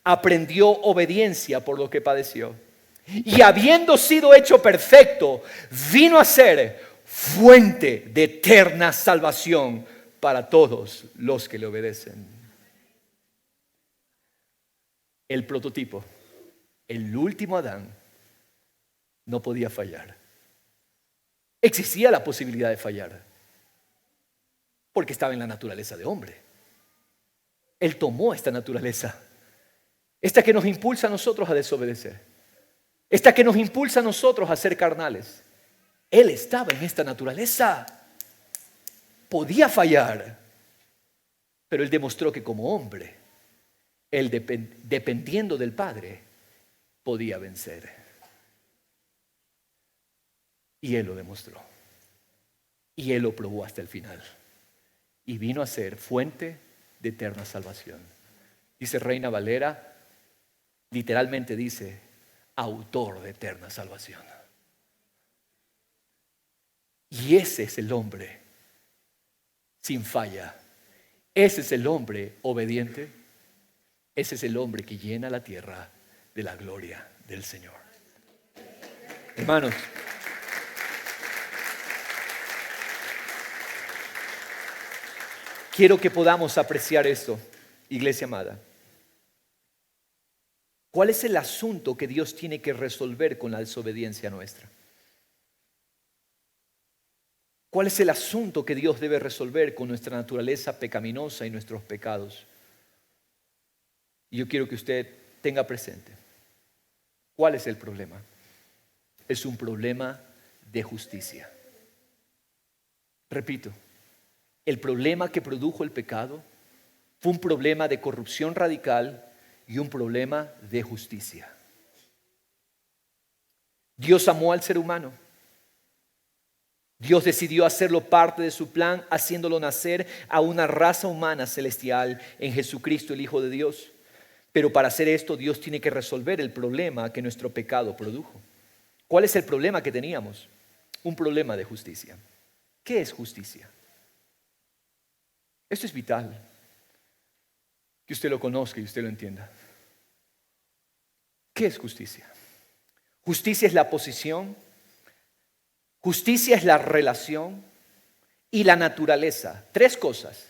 aprendió obediencia por lo que padeció. Y habiendo sido hecho perfecto, vino a ser fuente de eterna salvación para todos los que le obedecen. El prototipo, el último Adán, no podía fallar. Existía la posibilidad de fallar, porque estaba en la naturaleza de hombre. Él tomó esta naturaleza. Esta que nos impulsa a nosotros a desobedecer. Esta que nos impulsa a nosotros a ser carnales. Él estaba en esta naturaleza. Podía fallar. Pero Él demostró que como hombre, Él dependiendo del Padre, podía vencer. Y Él lo demostró. Y Él lo probó hasta el final. Y vino a ser fuente de eterna salvación. Dice Reina Valera, literalmente dice, autor de eterna salvación. Y ese es el hombre sin falla. Ese es el hombre obediente. Ese es el hombre que llena la tierra de la gloria del Señor. Hermanos, quiero que podamos apreciar esto, iglesia amada. ¿Cuál es el asunto que Dios tiene que resolver con la desobediencia nuestra? ¿Cuál es el asunto que Dios debe resolver con nuestra naturaleza pecaminosa y nuestros pecados? Y yo quiero que usted tenga presente, ¿cuál es el problema? Es un problema de justicia. Repito, el problema que produjo el pecado fue un problema de corrupción radical y un problema de justicia. Dios amó al ser humano. Dios decidió hacerlo parte de su plan, haciéndolo nacer a una raza humana celestial en Jesucristo, el Hijo de Dios. Pero para hacer esto, Dios tiene que resolver el problema que nuestro pecado produjo. ¿Cuál es el problema que teníamos? Un problema de justicia. ¿Qué es justicia? Esto es vital, que usted lo conozca y usted lo entienda. ¿Qué es justicia? Justicia es la posición, justicia es la relación y la naturaleza. Tres cosas: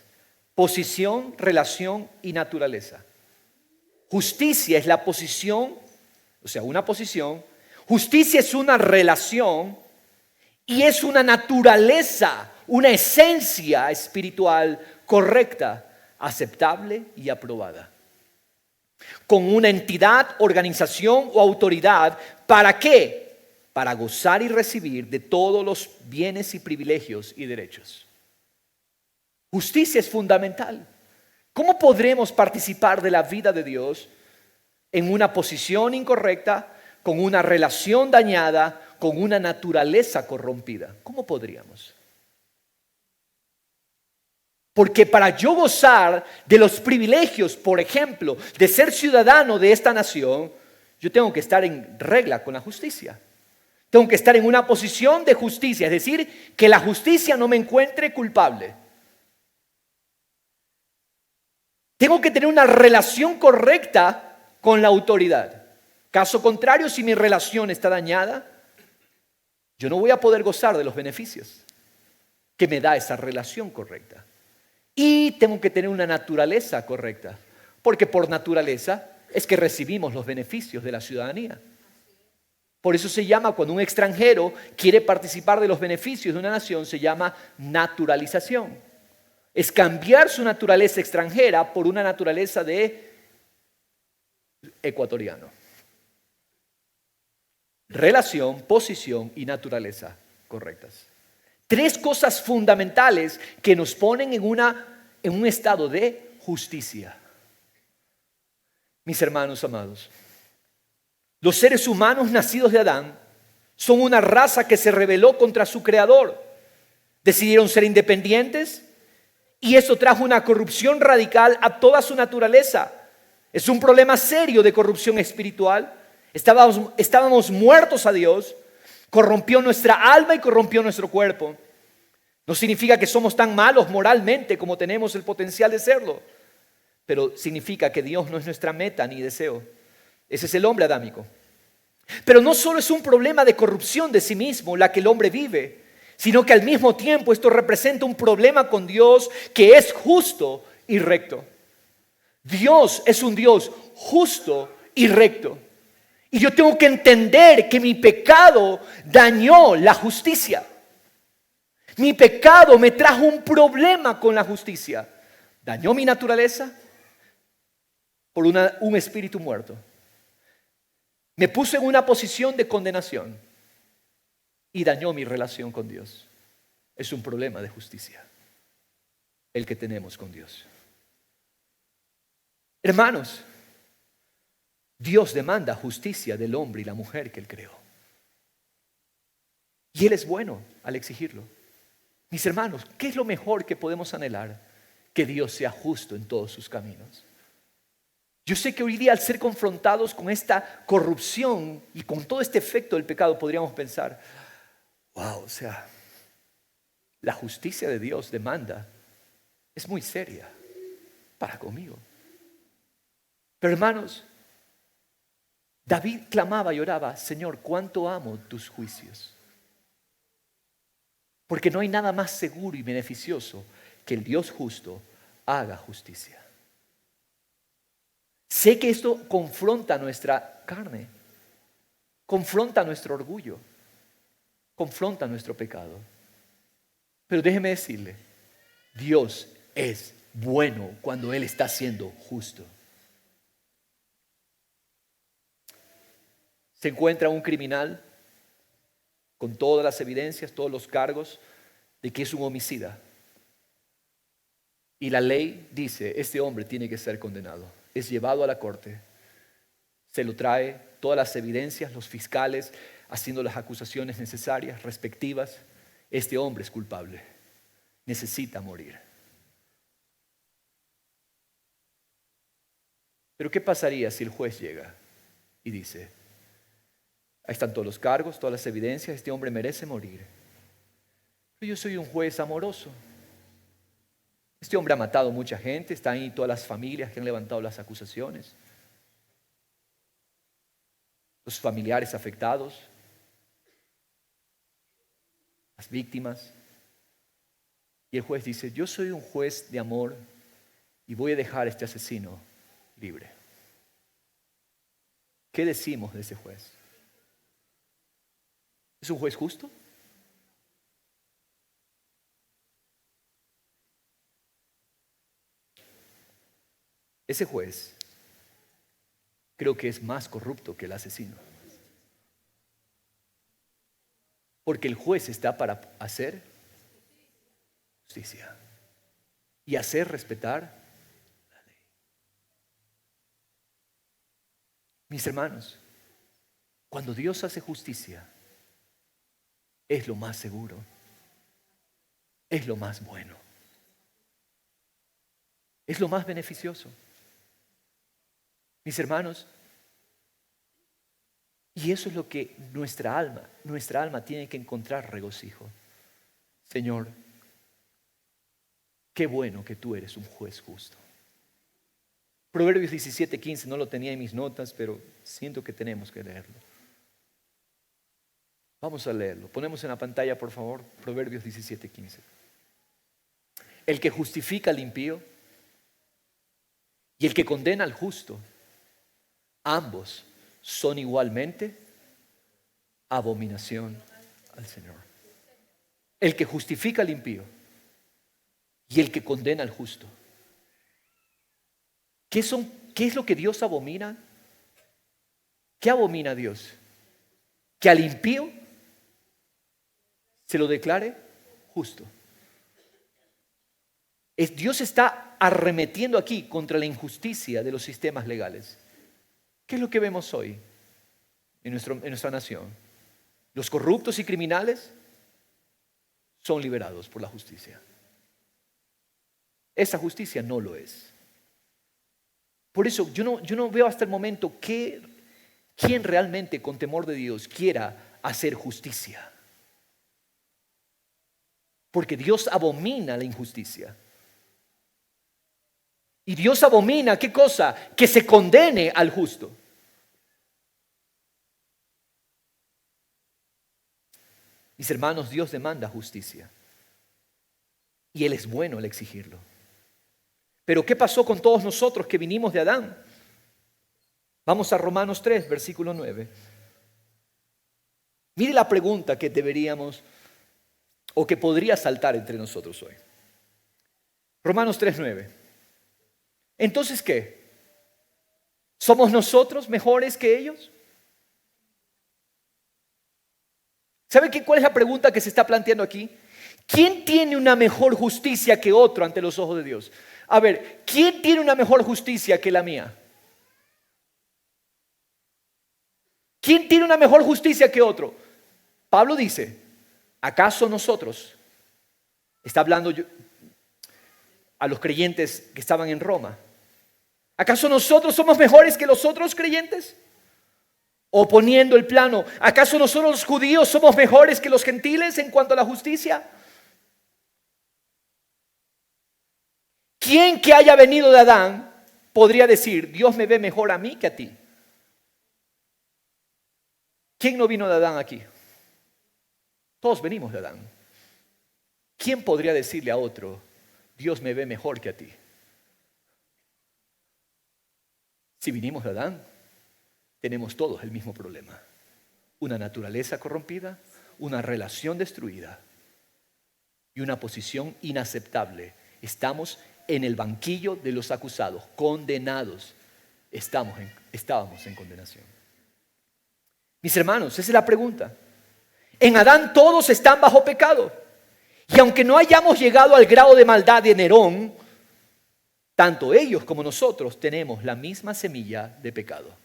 posición, relación y naturaleza. Justicia es la posición, o sea, una posición. Justicia es una relación y es una naturaleza, una esencia espiritual correcta, aceptable y aprobada. Con una entidad, organización o autoridad, ¿para qué? Para gozar y recibir de todos los bienes y privilegios y derechos. Justicia es fundamental. ¿Cómo podremos participar de la vida de Dios en una posición incorrecta, con una relación dañada, con una naturaleza corrompida? ¿Cómo podríamos? Porque para yo gozar de los privilegios, por ejemplo, de ser ciudadano de esta nación, yo tengo que estar en regla con la justicia. Tengo que estar en una posición de justicia, es decir, que la justicia no me encuentre culpable. Tengo que tener una relación correcta con la autoridad. Caso contrario, si mi relación está dañada, yo no voy a poder gozar de los beneficios que me da esa relación correcta. Y tengo que tener una naturaleza correcta, porque por naturaleza es que recibimos los beneficios de la ciudadanía. Por eso se llama, cuando un extranjero quiere participar de los beneficios de una nación, se llama naturalización. Es cambiar su naturaleza extranjera por una naturaleza de ecuatoriano. Relación, posición y naturaleza correctas. Tres cosas fundamentales que nos ponen en un estado de justicia. Mis hermanos amados, los seres humanos nacidos de Adán son una raza que se rebeló contra su creador. Decidieron ser independientes y eso trajo una corrupción radical a toda su naturaleza. Es un problema serio de corrupción espiritual. Estábamos muertos a Dios. Corrompió nuestra alma y corrompió nuestro cuerpo. No significa que somos tan malos moralmente como tenemos el potencial de serlo, pero significa que Dios no es nuestra meta ni deseo. Ese es el hombre adámico. Pero no solo es un problema de corrupción de sí mismo la que el hombre vive, sino que al mismo tiempo esto representa un problema con Dios que es justo y recto. Dios es un Dios justo y recto. Y yo tengo que entender que mi pecado dañó la justicia. Mi pecado me trajo un problema con la justicia. Dañó mi naturaleza, por un espíritu muerto. Me puso en una posición de condenación y dañó mi relación con Dios. Es un problema de justicia el que tenemos con Dios. Hermanos, Dios demanda justicia del hombre y la mujer que Él creó. Y Él es bueno al exigirlo. Mis hermanos, ¿qué es lo mejor que podemos anhelar? Que Dios sea justo en todos sus caminos. Yo sé que hoy día, al ser confrontados con esta corrupción y con todo este efecto del pecado, podríamos pensar, wow, o sea, la justicia de Dios demanda, es muy seria para conmigo. Pero hermanos, David clamaba y oraba, Señor, cuánto amo tus juicios. Porque no hay nada más seguro y beneficioso que el Dios justo haga justicia. Sé que esto confronta nuestra carne, confronta nuestro orgullo, confronta nuestro pecado. Pero déjeme decirle, Dios es bueno cuando Él está siendo justo. Se encuentra un criminal con todas las evidencias, todos los cargos de que es un homicida. Y la ley dice, este hombre tiene que ser condenado. Es llevado a la corte, se lo trae todas las evidencias, los fiscales haciendo las acusaciones necesarias, respectivas. Este hombre es culpable, necesita morir. Pero ¿qué pasaría si el juez llega y dice, ahí están todos los cargos, todas las evidencias, este hombre merece morir? Pero yo soy un juez amoroso. Este hombre ha matado mucha gente, están ahí todas las familias que han levantado las acusaciones, los familiares afectados, las víctimas. Y el juez dice, yo soy un juez de amor y voy a dejar a este asesino libre. ¿Qué decimos de ese juez? ¿Es un juez justo? Ese juez creo que es más corrupto que el asesino. Porque el juez está para hacer justicia y hacer respetar la ley. Mis hermanos, cuando Dios hace justicia, es lo más seguro, es lo más bueno, es lo más beneficioso. Mis hermanos, y eso es lo que nuestra alma tiene que encontrar regocijo. Señor, qué bueno que tú eres un juez justo. Proverbios 17:15, no lo tenía en mis notas, pero siento que tenemos que leerlo. Vamos a leerlo. Ponemos en la pantalla, por favor, Proverbios 17:15. El que justifica al impío y el que condena al justo, ambos son igualmente abominación al Señor. El que justifica al impío y el que condena al justo. ¿Qué es lo que Dios abomina? ¿Qué abomina Dios? Que al impío se lo declare justo. Dios está arremetiendo aquí contra la injusticia de los sistemas legales. ¿Qué es lo que vemos hoy en nuestra nación? Los corruptos y criminales son liberados por la justicia. Esa justicia no lo es. Por eso yo no veo hasta el momento quién realmente con temor de Dios quiera hacer justicia. Porque Dios abomina la injusticia. Y Dios abomina, ¿qué cosa? Que se condene al justo. Mis hermanos, Dios demanda justicia. Y Él es bueno al exigirlo. Pero ¿qué pasó con todos nosotros que vinimos de Adán? Vamos a Romanos 3, versículo 9. Mire la pregunta que deberíamos o que podría saltar entre nosotros hoy. Romanos 3, 9. Entonces, ¿qué? ¿Somos nosotros mejores que ellos? ¿Sabe cuál es la pregunta que se está planteando aquí? ¿Quién tiene una mejor justicia que otro ante los ojos de Dios? A ver, ¿quién tiene una mejor justicia que la mía? ¿Quién tiene una mejor justicia que otro? Pablo dice, ¿acaso nosotros? Está hablando a los creyentes que estaban en Roma. ¿Acaso nosotros somos mejores que los otros creyentes? O poniendo el plano, ¿acaso nosotros los judíos somos mejores que los gentiles en cuanto a la justicia? ¿Quién que haya venido de Adán podría decir, Dios me ve mejor a mí que a ti? ¿Quién no vino de Adán aquí? Todos venimos de Adán. ¿Quién podría decirle a otro, Dios me ve mejor que a ti? Si vinimos de Adán, tenemos todos el mismo problema. Una naturaleza corrompida, una relación destruida y una posición inaceptable. Estamos en el banquillo de los acusados, condenados. Estábamos en condenación. Mis hermanos, esa es la pregunta. En Adán todos están bajo pecado. Y aunque no hayamos llegado al grado de maldad de Nerón, tanto ellos como nosotros tenemos la misma semilla de pecado.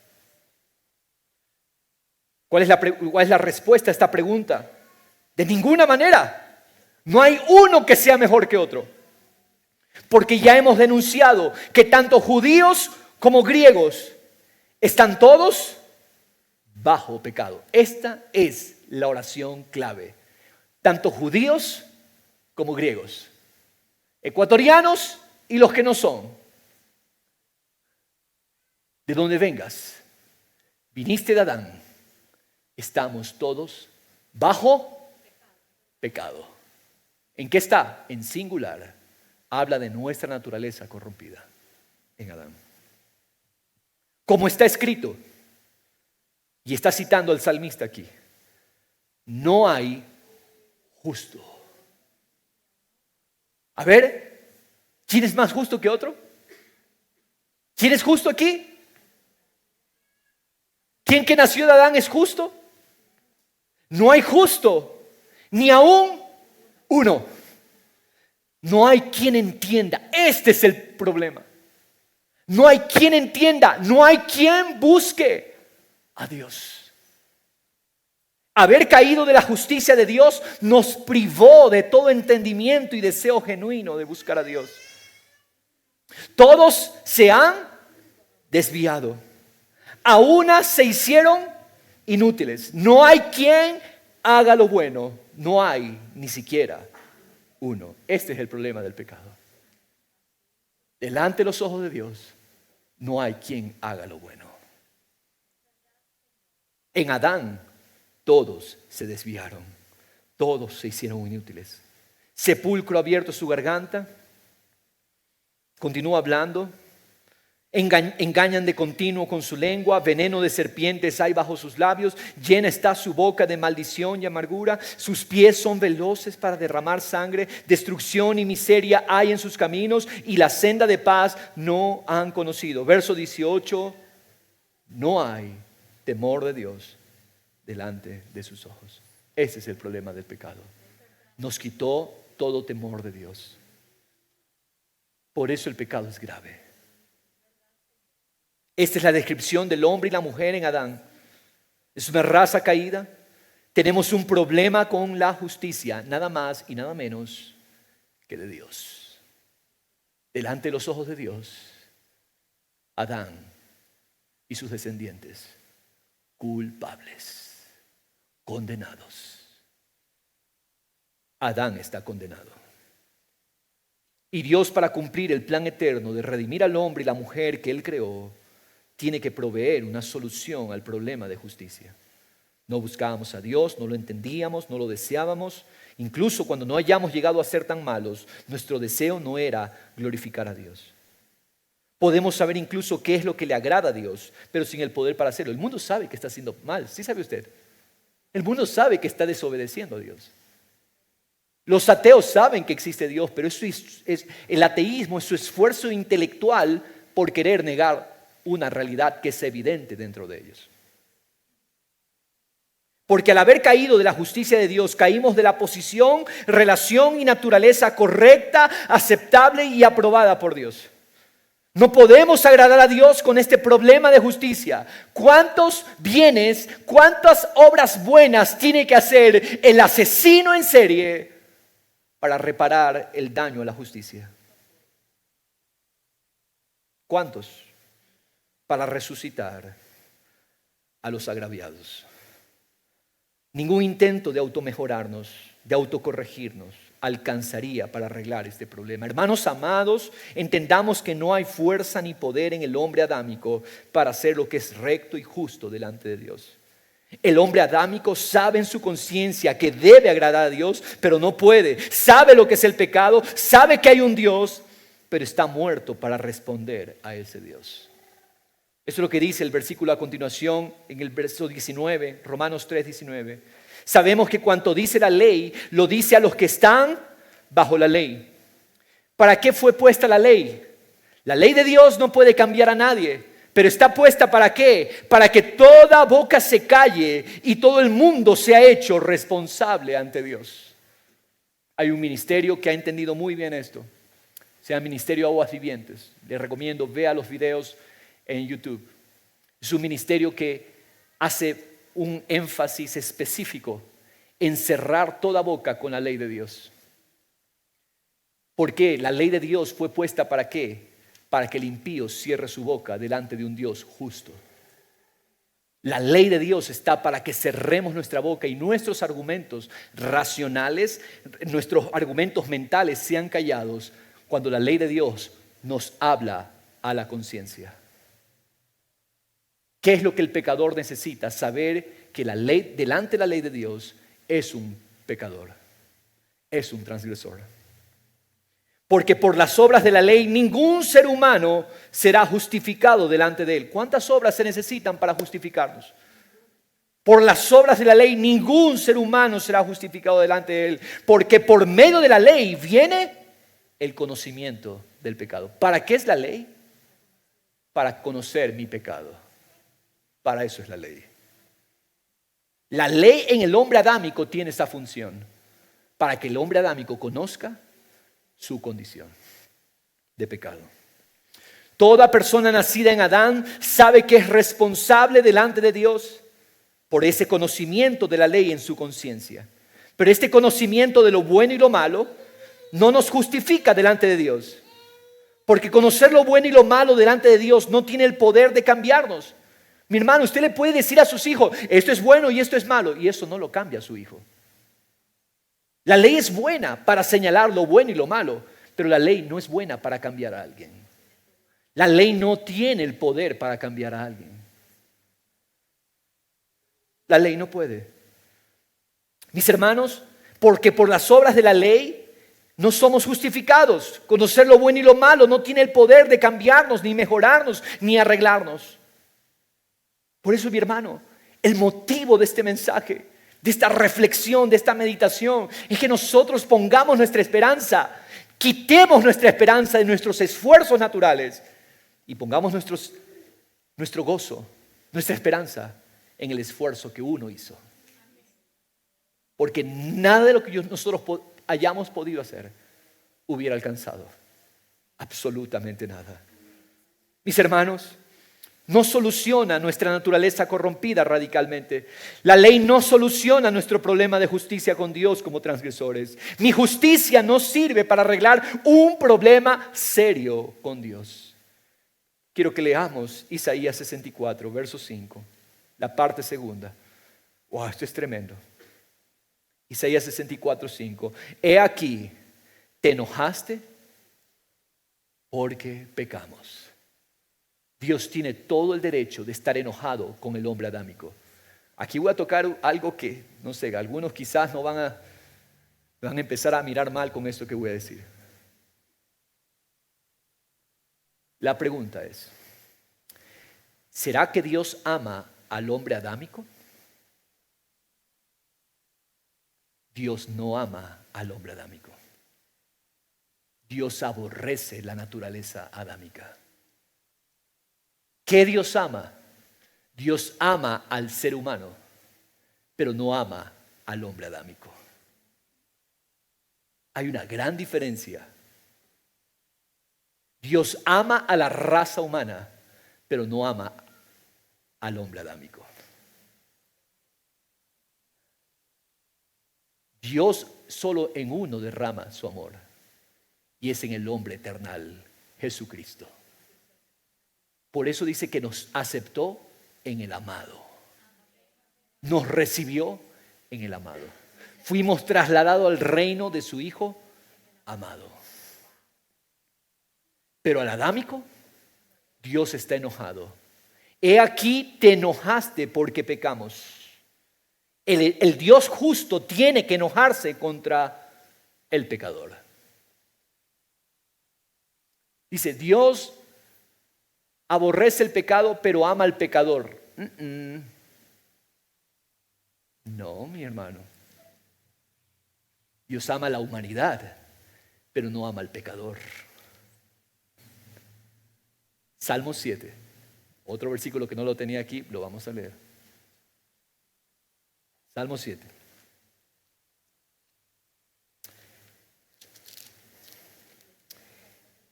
¿Cuál es la respuesta a esta pregunta? De ninguna manera. No hay uno que sea mejor que otro. Porque ya hemos denunciado que tanto judíos como griegos están todos bajo pecado. Esta es la oración clave. Tanto judíos como griegos, ecuatorianos y los que no son. De donde vengas, viniste de Adán, estamos todos bajo pecado. ¿En qué está? En singular. Habla de nuestra naturaleza corrompida en Adán. Como está escrito, y está citando al salmista aquí, no hay justo. A ver, ¿quién es más justo que otro? ¿Quién es justo aquí? ¿Quién que nació de Adán es justo? No hay justo, ni aún uno. No hay quien entienda. Este es el problema. No hay quien entienda, no hay quien busque a Dios. Haber caído de la justicia de Dios nos privó de todo entendimiento y deseo genuino de buscar a Dios. Todos se han desviado. A unas se hicieron inútiles. No hay quien haga lo bueno. No hay ni siquiera uno. Este es el problema del pecado. Delante de los ojos de Dios no hay quien haga lo bueno. En Adán todos se desviaron, todos se hicieron inútiles. Sepulcro abierto su garganta. Continúa hablando. Engañan de continuo con su lengua, veneno de serpientes hay bajo sus labios, llena está su boca de maldición y amargura, sus pies son veloces para derramar sangre, destrucción y miseria hay en sus caminos y la senda de paz no han conocido. Verso 18, no hay temor de Dios delante de sus ojos. Ese es el problema del pecado. Nos quitó todo temor de Dios. Por eso el pecado es grave. Esta es la descripción del hombre y la mujer en Adán. Es una raza caída. Tenemos un problema con la justicia, nada más y nada menos que de Dios. Delante de los ojos de Dios, Adán y sus descendientes, culpables, condenados. Adán está condenado. Y Dios, para cumplir el plan eterno de redimir al hombre y la mujer que Él creó, tiene que proveer una solución al problema de justicia. No buscábamos a Dios, no lo entendíamos, no lo deseábamos. Incluso cuando no hayamos llegado a ser tan malos, nuestro deseo no era glorificar a Dios. Podemos saber incluso qué es lo que le agrada a Dios, pero sin el poder para hacerlo. El mundo sabe que está haciendo mal, ¿sí sabe usted? El mundo sabe que está desobedeciendo a Dios. Los ateos saben que existe Dios, pero eso es el ateísmo, es su esfuerzo intelectual por querer negar una realidad que es evidente dentro de ellos. Porque al haber caído de la justicia de Dios, caímos de la posición, relación y naturaleza correcta, aceptable y aprobada por Dios. No podemos agradar a Dios con este problema de justicia. ¿Cuántos bienes, cuántas obras buenas tiene que hacer el asesino en serie para reparar el daño a la justicia? ¿Cuántos? Para resucitar a los agraviados. Ningún intento de automejorarnos, de autocorregirnos, alcanzaría para arreglar este problema. Hermanos amados, entendamos que no hay fuerza ni poder en el hombre adámico para hacer lo que es recto y justo delante de Dios. El hombre adámico sabe en su conciencia que debe agradar a Dios, pero no puede. Sabe lo que es el pecado, sabe que hay un Dios, pero está muerto para responder a ese Dios. Eso es lo que dice el versículo a continuación en el verso 19, Romanos 3:19. Sabemos que cuanto dice la ley, lo dice a los que están bajo la ley. ¿Para qué fue puesta la ley? La ley de Dios no puede cambiar a nadie, pero está puesta ¿para qué? Para que toda boca se calle y todo el mundo sea hecho responsable ante Dios. Hay un ministerio que ha entendido muy bien esto. Se llama Ministerio Aguas Vivientes. Les recomiendo, vea los videos en YouTube. Es un ministerio que hace un énfasis específico en cerrar toda boca con la ley de Dios. ¿Por qué? La ley de Dios fue puesta ¿para qué? Para que el impío cierre su boca delante de un Dios justo. La ley de Dios está para que cerremos nuestra boca y nuestros argumentos racionales, nuestros argumentos mentales sean callados cuando la ley de Dios nos habla a la conciencia. ¿Qué es lo que el pecador necesita? Saber que la ley, delante de la ley de Dios, es un pecador, es un transgresor. Porque por las obras de la ley ningún ser humano será justificado delante de él. ¿Cuántas obras se necesitan para justificarnos? Por las obras de la ley ningún ser humano será justificado delante de él. Porque por medio de la ley viene el conocimiento del pecado. ¿Para qué es la ley? Para conocer mi pecado. Para eso es la ley. La ley en el hombre adámico tiene esa función, para que el hombre adámico conozca su condición de pecado. Toda persona nacida en Adán sabe que es responsable delante de Dios por ese conocimiento de la ley en su conciencia. Pero este conocimiento de lo bueno y lo malo no nos justifica delante de Dios. Porque conocer lo bueno y lo malo delante de Dios no tiene el poder de cambiarnos. Mi hermano, usted le puede decir a sus hijos, esto es bueno y esto es malo, y eso no lo cambia a su hijo. La ley es buena para señalar lo bueno y lo malo, pero la ley no es buena para cambiar a alguien. La ley no tiene el poder para cambiar a alguien. La ley no puede. Mis hermanos, porque por las obras de la ley no somos justificados. Conocer lo bueno y lo malo no tiene el poder de cambiarnos, ni mejorarnos, ni arreglarnos. Por eso, mi hermano, el motivo de este mensaje, de esta reflexión, de esta meditación, es que nosotros pongamos nuestra esperanza, quitemos nuestra esperanza de nuestros esfuerzos naturales y pongamos nuestro gozo, nuestra esperanza en el esfuerzo que uno hizo. Porque nada de lo que nosotros hayamos podido hacer hubiera alcanzado. Absolutamente nada. Mis hermanos, no soluciona nuestra naturaleza corrompida radicalmente. La ley no soluciona nuestro problema de justicia con Dios como transgresores. Mi justicia no sirve para arreglar un problema serio con Dios. Quiero que leamos Isaías 64, verso 5, la parte segunda. Wow, esto es tremendo. Isaías 64, 5. He aquí, te enojaste porque pecamos. Dios tiene todo el derecho de estar enojado con el hombre adámico. Aquí voy a tocar algo que, no sé, algunos quizás no van a empezar a mirar mal con esto que voy a decir. La pregunta es, ¿será que Dios ama al hombre adámico? Dios no ama al hombre adámico. Dios aborrece la naturaleza adámica. ¿Qué Dios ama? Dios ama al ser humano, pero no ama al hombre adámico. Hay una gran diferencia. Dios ama a la raza humana, pero no ama al hombre adámico. Dios solo en uno derrama su amor, y es en el hombre eternal, Jesucristo. Por eso dice que nos aceptó en el amado. Nos recibió en el amado. Fuimos trasladados al reino de su Hijo amado. Pero al adámico, Dios está enojado. He aquí te enojaste porque pecamos. El Dios justo tiene que enojarse contra el pecador. Dice, Dios aborrece el pecado, pero ama al pecador. No, mi hermano. Dios ama a la humanidad, pero no ama al pecador. Salmo 7, otro versículo que no lo tenía aquí, lo vamos a leer. Salmo 7.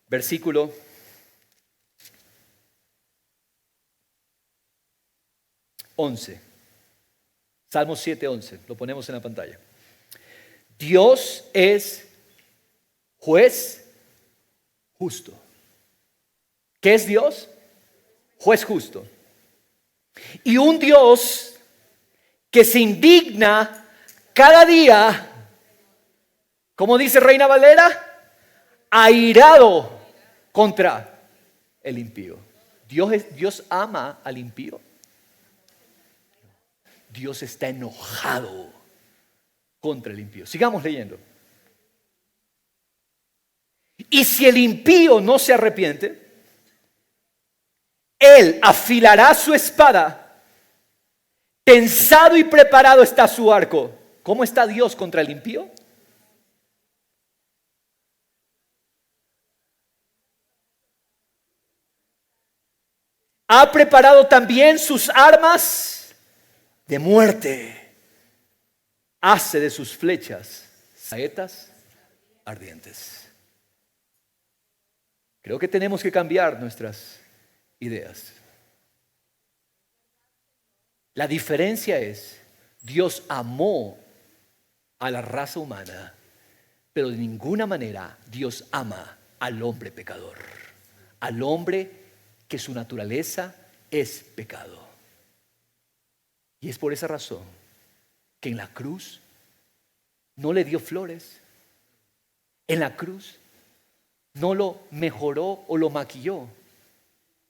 Versículo 11. Salmo 7:11. Lo ponemos en la pantalla. Dios es juez justo. ¿Qué es Dios? Juez justo. Y un Dios que se indigna cada día, como dice Reina Valera, airado contra el impío. Dios ama al impío. Dios está enojado contra el impío. Sigamos leyendo. Y si el impío no se arrepiente, él afilará su espada. Tensado y preparado está su arco. ¿Cómo está Dios contra el impío? Ha preparado también sus armas de muerte. Hace de sus flechas saetas ardientes. Creo que tenemos que cambiar nuestras ideas. La diferencia es, Dios amó a la raza humana, pero de ninguna manera Dios ama al hombre pecador, al hombre que su naturaleza es pecado. Y es por esa razón que en la cruz no le dio flores, en la cruz no lo mejoró o lo maquilló,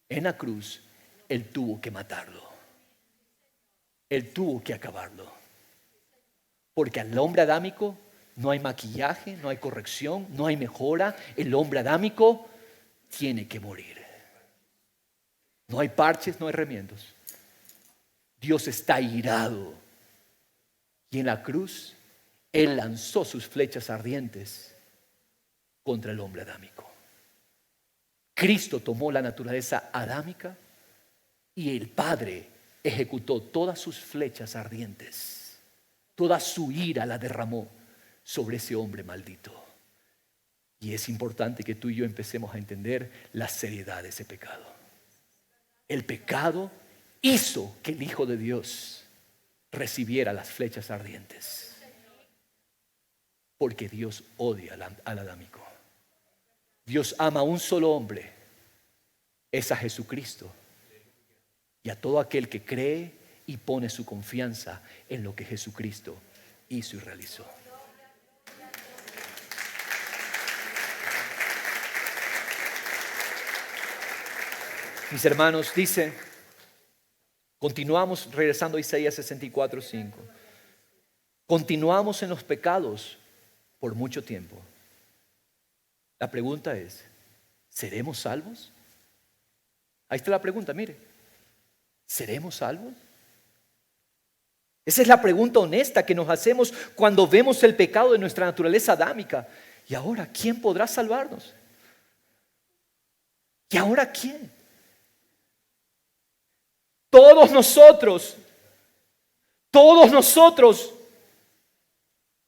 en la cruz Él tuvo que matarlo. Él tuvo que acabarlo. Porque al hombre adámico no hay maquillaje, no hay corrección, no hay mejora. El hombre adámico tiene que morir. No hay parches, no hay remiendos. Dios está irado. Y en la cruz, Él lanzó sus flechas ardientes contra el hombre adámico. Cristo tomó la naturaleza adámica y el Padre ejecutó todas sus flechas ardientes. Toda su ira la derramó sobre ese hombre maldito. Y es importante que tú y yo empecemos a entender la seriedad de ese pecado. El pecado hizo que el Hijo de Dios recibiera las flechas ardientes. Porque Dios odia al adámico. Dios ama a un solo hombre, es a Jesucristo. Y a todo aquel que cree y pone su confianza en lo que Jesucristo hizo y realizó. Mis hermanos, dice, continuamos regresando a Isaías 64:5. Continuamos en los pecados por mucho tiempo. La pregunta es, ¿seremos salvos? Ahí está la pregunta, mire. ¿Seremos salvos? Esa es la pregunta honesta que nos hacemos cuando vemos el pecado de nuestra naturaleza adámica. ¿Y ahora quién podrá salvarnos? ¿Y ahora quién? Todos nosotros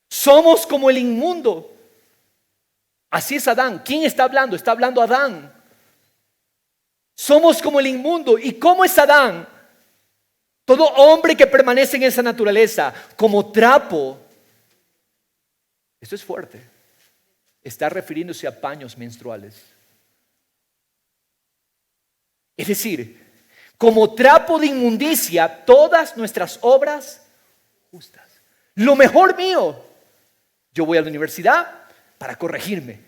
somos como el inmundo. Así es Adán. ¿Quién está hablando? Está hablando Adán. Somos como el inmundo. ¿Y cómo es Adán? Todo hombre que permanece en esa naturaleza, como trapo. Esto es fuerte. Está refiriéndose a paños menstruales. Es decir, como trapo de inmundicia, todas nuestras obras justas. Lo mejor mío. Yo voy a la universidad para corregirme.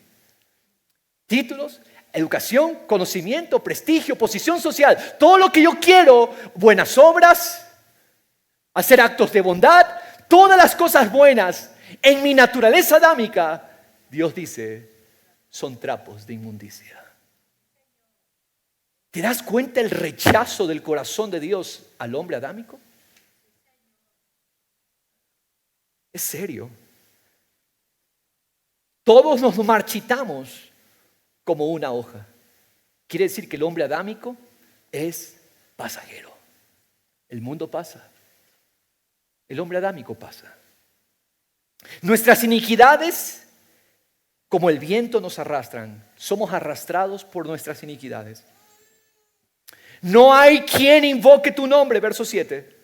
Títulos, educación, conocimiento, prestigio, posición social. Todo lo que yo quiero, buenas obras, hacer actos de bondad, todas las cosas buenas en mi naturaleza adámica, Dios dice, son trapos de inmundicia. ¿Te das cuenta el rechazo del corazón de Dios al hombre adámico? Es serio. Todos nos marchitamos como una hoja. Quiere decir que el hombre adámico es pasajero. El mundo pasa. El hombre adámico pasa. Nuestras iniquidades, como el viento, nos arrastran. Somos arrastrados por nuestras iniquidades. No hay quien invoque tu nombre, verso 7.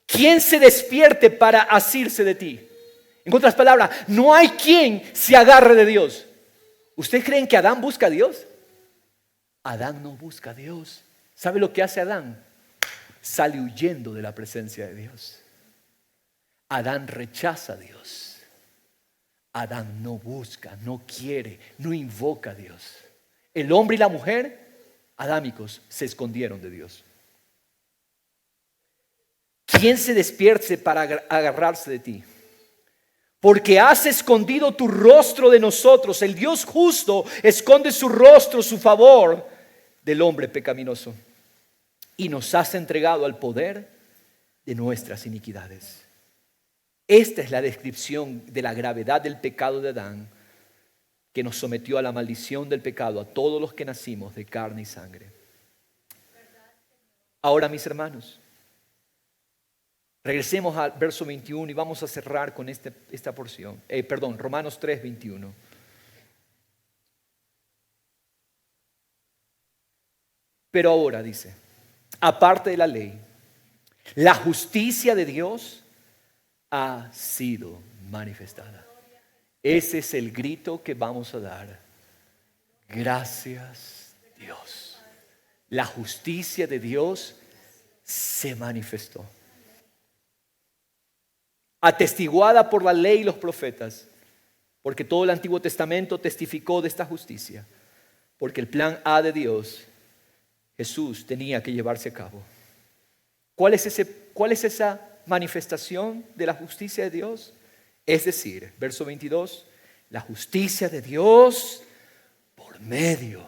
Quien se despierte para asirse de ti. En otras palabras, no hay quien se agarre de Dios. ¿Ustedes creen que Adán busca a Dios? Adán no busca a Dios. ¿Sabe lo que hace Adán? Sale huyendo de la presencia de Dios. Adán rechaza a Dios. Adán no busca, no quiere, no invoca a Dios. El hombre y la mujer adámicos se escondieron de Dios. ¿Quién se despierte para agarrarse de ti? Porque has escondido tu rostro de nosotros. El Dios justo esconde su rostro, su favor del hombre pecaminoso. Y nos has entregado al poder de nuestras iniquidades. Esta es la descripción de la gravedad del pecado de Adán, que nos sometió a la maldición del pecado a todos los que nacimos de carne y sangre. Ahora, mis hermanos, regresemos al verso 21 y vamos a cerrar con esta porción. Romanos 3, 21. Pero ahora, dice, aparte de la ley, la justicia de Dios ha sido manifestada. Ese es el grito que vamos a dar. Gracias, Dios. La justicia de Dios se manifestó. Atestiguada por la ley y los profetas, porque todo el Antiguo Testamento testificó de esta justicia, porque el plan A de Dios, Jesús, tenía que llevarse a cabo. ¿Cuál es esa manifestación de la justicia de Dios? Es decir, verso 22, la justicia de Dios por medio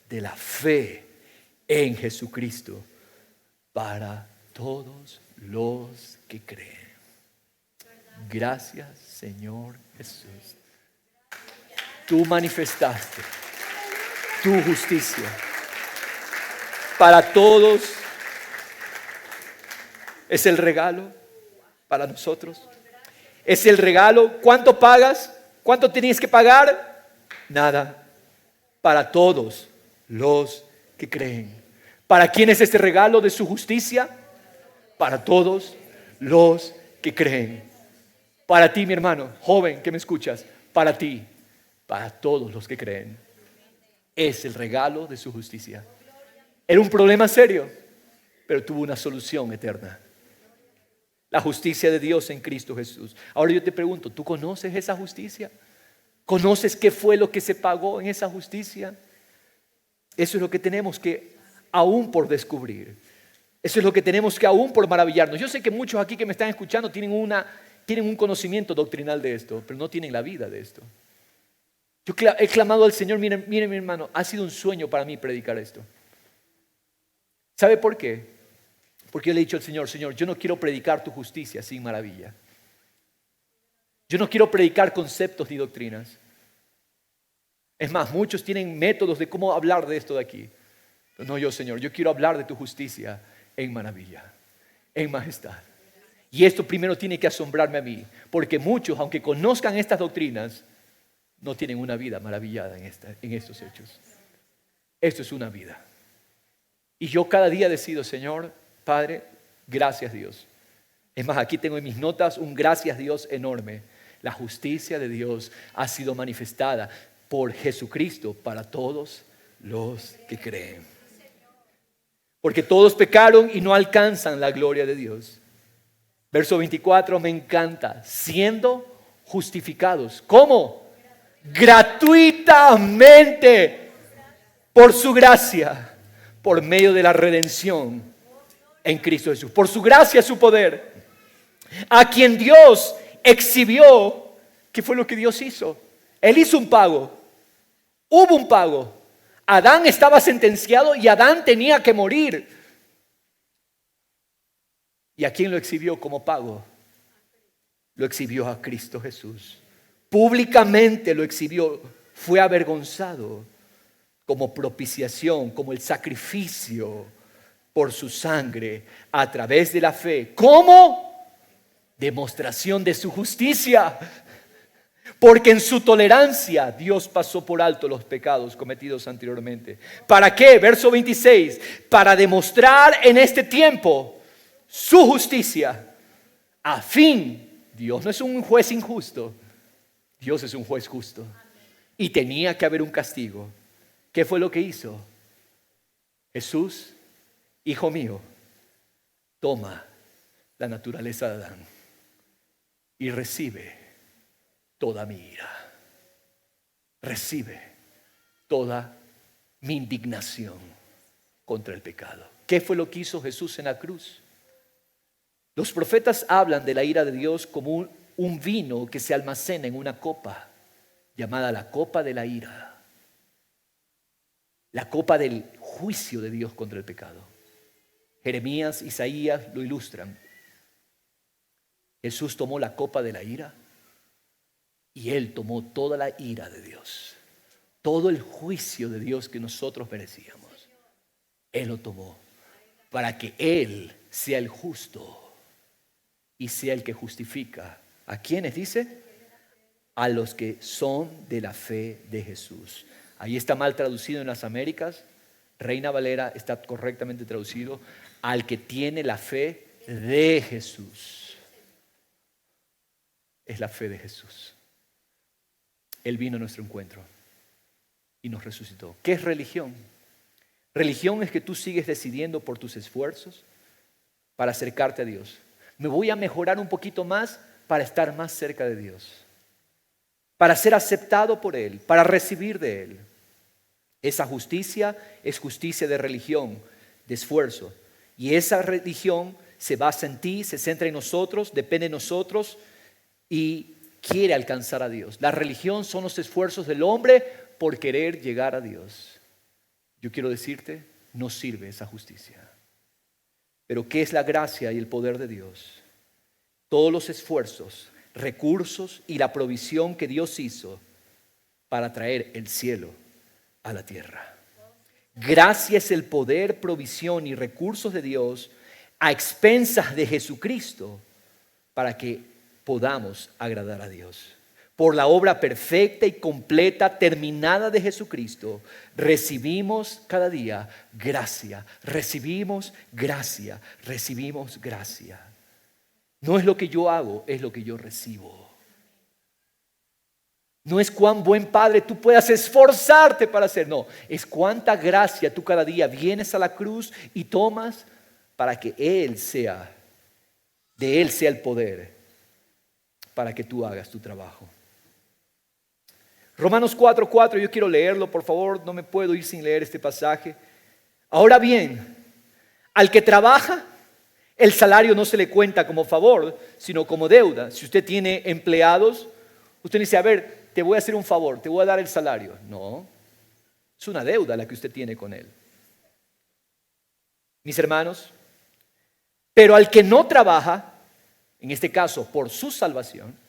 de la fe en Jesucristo para todos los que creen. Gracias, Señor Jesús. Tú manifestaste tu justicia para todos. Es el regalo para nosotros. Es el regalo. ¿Cuánto pagas? ¿Cuánto tienes que pagar? Nada. Para todos los que creen. ¿Para quién es este regalo de su justicia? Para todos los que creen. Para ti, mi hermano, joven que me escuchas, para ti, para todos los que creen. Es el regalo de su justicia. Era un problema serio, pero tuvo una solución eterna. La justicia de Dios en Cristo Jesús. Ahora yo te pregunto, ¿tú conoces esa justicia? ¿Conoces qué fue lo que se pagó en esa justicia? Eso es lo que tenemos que aún por descubrir. Eso es lo que tenemos que aún por maravillarnos. Yo sé que muchos aquí que me están escuchando tienen un conocimiento doctrinal de esto, pero no tienen la vida de esto. Yo he clamado al Señor, miren mi hermano, ha sido un sueño para mí predicar esto. ¿Sabe por qué? Porque yo le he dicho al Señor, Señor, yo no quiero predicar tu justicia sin maravilla. Yo no quiero predicar conceptos ni doctrinas. Es más, muchos tienen métodos de cómo hablar de esto de aquí. Pero no yo, Señor, yo quiero hablar de tu justicia en maravilla, en majestad. Y esto primero tiene que asombrarme a mí, porque muchos, aunque conozcan estas doctrinas, no tienen una vida maravillada en estos hechos. Esto es una vida. Y yo cada día decido, Señor, Padre, gracias Dios. Es más, aquí tengo en mis notas un gracias Dios enorme. La justicia de Dios ha sido manifestada por Jesucristo para todos los que creen. Porque todos pecaron y no alcanzan la gloria de Dios. Verso 24 me encanta. Siendo justificados. ¿Cómo? Gratuitamente. Por su gracia. Por medio de la redención en Cristo Jesús. Por su gracia, su poder. A quien Dios exhibió. ¿Qué fue lo que Dios hizo? Él hizo un pago. Hubo un pago. Adán estaba sentenciado y Adán tenía que morir. ¿Y a quién lo exhibió como pago? Lo exhibió a Cristo Jesús. Públicamente lo exhibió. Fue avergonzado como propiciación, como el sacrificio por su sangre a través de la fe. ¿Cómo? Demostración de su justicia. Porque en su tolerancia Dios pasó por alto los pecados cometidos anteriormente. ¿Para qué? Verso 26. Para demostrar en este tiempo su justicia, a fin, Dios no es un juez injusto, Dios es un juez justo. Y tenía que haber un castigo. ¿Qué fue lo que hizo? Jesús, hijo mío, toma la naturaleza de Adán y recibe toda mi ira. Recibe toda mi indignación contra el pecado. ¿Qué fue lo que hizo Jesús en la cruz? Los profetas hablan de la ira de Dios como un vino que se almacena en una copa, llamada la copa de la ira. La copa del juicio de Dios contra el pecado. Jeremías, Isaías lo ilustran. Jesús tomó la copa de la ira y Él tomó toda la ira de Dios. Todo el juicio de Dios que nosotros merecíamos. Él lo tomó para que Él sea el justo y sea el que justifica. ¿A quiénes dice? A los que son de la fe de Jesús. Ahí está mal traducido en las Américas. Reina Valera está correctamente traducido. Al que tiene la fe de Jesús. Es la fe de Jesús. Él vino a nuestro encuentro y nos resucitó. ¿Qué es religión? Religión es que tú sigues decidiendo por tus esfuerzos para acercarte a Dios. Me voy a mejorar un poquito más para estar más cerca de Dios. Para ser aceptado por Él, para recibir de Él. Esa justicia es justicia de religión, de esfuerzo. Y esa religión se basa en ti, se centra en nosotros, depende de nosotros y quiere alcanzar a Dios. La religión son los esfuerzos del hombre por querer llegar a Dios. Yo quiero decirte, no sirve esa justicia. Pero ¿qué es la gracia y el poder de Dios? Todos los esfuerzos, recursos y la provisión que Dios hizo para traer el cielo a la tierra. Gracia es el poder, provisión y recursos de Dios a expensas de Jesucristo para que podamos agradar a Dios. Por la obra perfecta y completa, terminada de Jesucristo, recibimos cada día gracia, recibimos gracia, recibimos gracia. No es lo que yo hago, es lo que yo recibo. No es cuán buen padre tú puedas esforzarte para hacer, no, es cuánta gracia tú cada día vienes a la cruz y tomas para que de Él sea el poder, para que tú hagas tu trabajo. Romanos 4:4, yo quiero leerlo, por favor, no me puedo ir sin leer este pasaje. Ahora bien, al que trabaja, el salario no se le cuenta como favor, sino como deuda. Si usted tiene empleados, usted dice, a ver, te voy a hacer un favor, te voy a dar el salario. No, es una deuda la que usted tiene con él. Mis hermanos, pero al que no trabaja, en este caso por su salvación,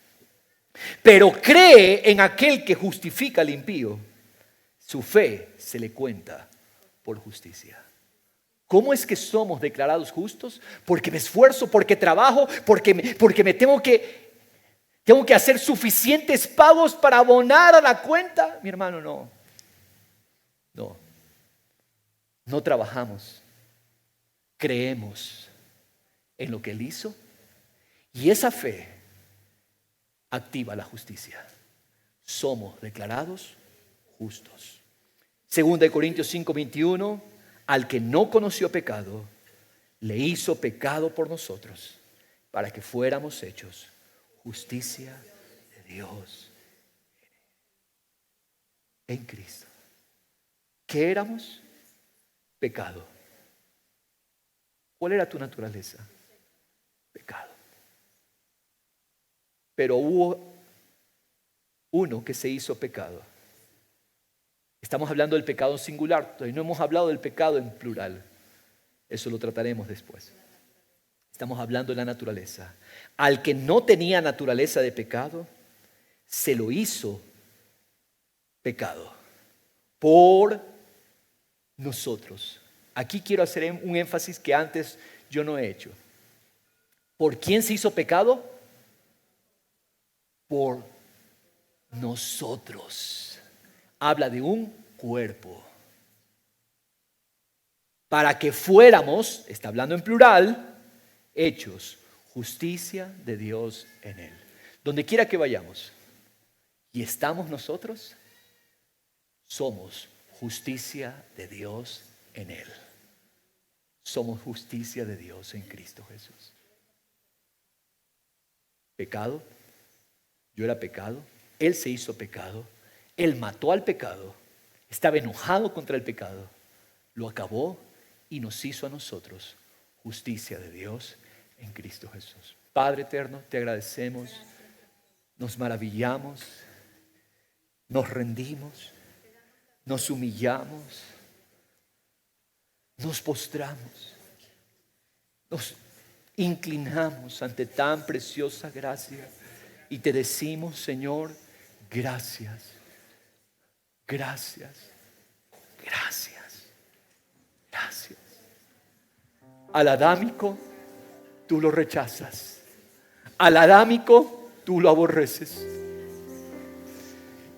pero cree en aquel que justifica al impío, su fe se le cuenta por justicia. ¿Cómo es que somos declarados justos? Porque me esfuerzo, porque trabajo, porque me tengo que hacer suficientes pagos para abonar a la cuenta. Mi hermano, no trabajamos. Creemos en lo que Él hizo y esa fe activa la justicia. Somos declarados justos. 2 Corintios 5:21, al que no conoció pecado, le hizo pecado por nosotros, para que fuéramos hechos justicia de Dios en Cristo. ¿Qué éramos? Pecado. ¿Cuál era tu naturaleza? Pecado. Pero hubo uno que se hizo pecado. Estamos hablando del pecado singular, todavía no hemos hablado del pecado en plural. Eso lo trataremos después. Estamos hablando de la naturaleza. Al que no tenía naturaleza de pecado, se lo hizo pecado por nosotros. Aquí quiero hacer un énfasis que antes yo no he hecho. ¿Por quién se hizo pecado? Por nosotros. Habla de un cuerpo. Para que fuéramos, está hablando en plural, hechos justicia de Dios en Él. Donde quiera que vayamos y estamos nosotros, somos justicia de Dios en Él. Somos justicia de Dios en Cristo Jesús. Pecado, yo era pecado, Él se hizo pecado, Él mató al pecado, estaba enojado contra el pecado, lo acabó y nos hizo a nosotros justicia de Dios en Cristo Jesús. Padre eterno, te agradecemos, nos maravillamos, nos rendimos, nos humillamos, nos postramos, nos inclinamos ante tan preciosa gracia y te decimos, Señor, gracias, gracias, gracias, gracias. Al adámico tú lo rechazas, al adámico tú lo aborreces.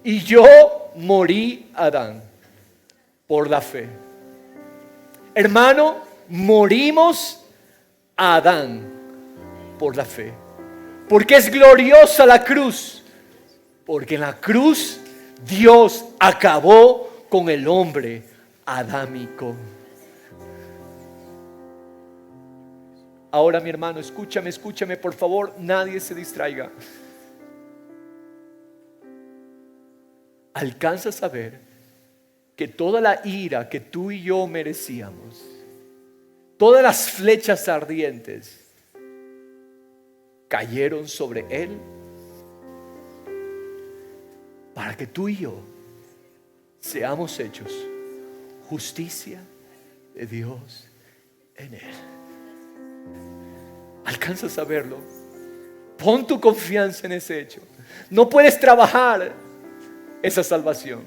Y yo morí Adán por la fe. Hermano, morimos a Adán por la fe. Porque es gloriosa la cruz. Porque en la cruz Dios acabó con el hombre adámico. Ahora, mi hermano, escúchame por favor, nadie se distraiga. ¿Alcanzas a ver que toda la ira que tú y yo merecíamos, todas las flechas ardientes, cayeron sobre Él? Para que tú y yo seamos hechos justicia de Dios en Él. ¿Alcanzas a verlo? Pon tu confianza en ese hecho. No puedes trabajar esa salvación.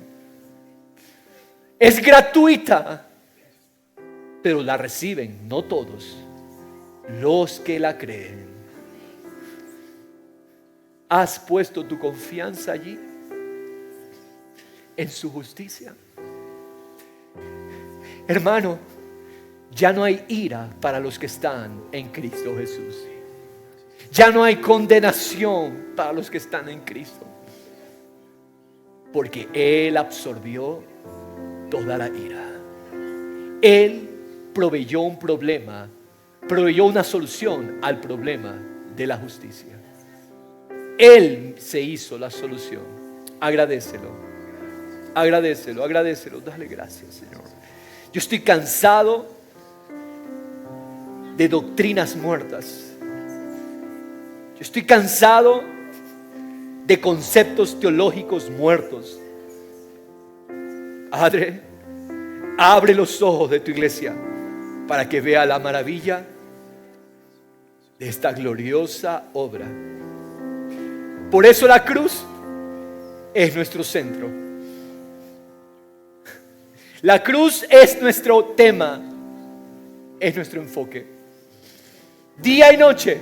Es gratuita, pero la reciben no todos, los que la creen. ¿Has puesto tu confianza allí? En su justicia. Hermano, ya no hay ira para los que están en Cristo Jesús. Ya no hay condenación para los que están en Cristo. Porque Él absorbió toda la ira. Él proveyó un problema, proveyó una solución al problema de la justicia. Él se hizo la solución. Agradécelo, agradécelo, agradécelo. Dale gracias, Señor. Yo estoy cansado de doctrinas muertas. Yo estoy cansado de conceptos teológicos muertos. Padre, abre los ojos de tu iglesia para que vea la maravilla de esta gloriosa obra. Por eso la cruz es nuestro centro. La cruz es nuestro tema. es nuestro enfoque. Día y noche,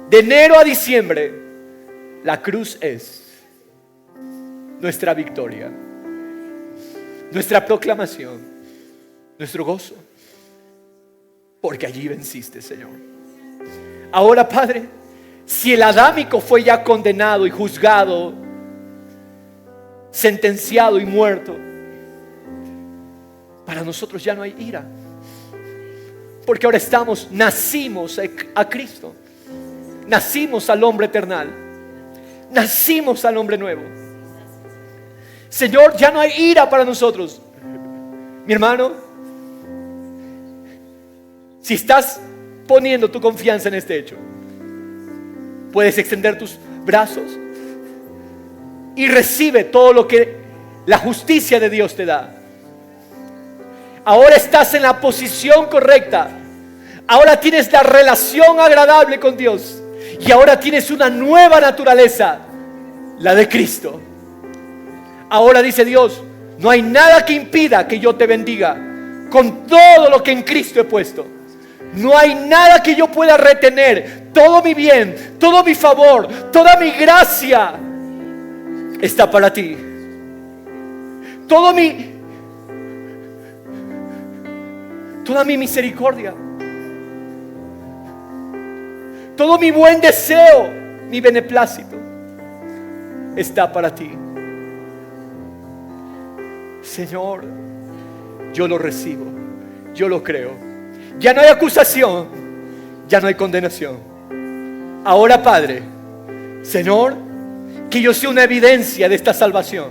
de enero a diciembre, la cruz es nuestra victoria, nuestra proclamación, nuestro gozo, porque allí venciste, Señor. Ahora, Padre, si el adámico fue ya condenado y juzgado, sentenciado y muerto, para nosotros ya no hay ira, porque ahora nacimos a Cristo, nacimos al hombre eternal, nacimos al hombre nuevo. Señor, ya no hay ira para nosotros. Mi hermano, si estás poniendo tu confianza en este hecho, puedes extender tus brazos y recibe todo lo que la justicia de Dios te da. Ahora estás en la posición correcta. Ahora tienes la relación agradable con Dios. Y ahora tienes una nueva naturaleza, la de Cristo. Ahora dice Dios, no hay nada que impida que yo te bendiga con todo lo que en Cristo he puesto. No hay nada que yo pueda retener. Todo mi bien, todo mi favor, toda mi gracia está para ti. Toda mi misericordia, todo mi buen deseo, mi beneplácito está para ti. Señor, yo lo recibo, yo lo creo. Ya no hay acusación, ya no hay condenación. Ahora, Padre, Señor, que yo sea una evidencia de esta salvación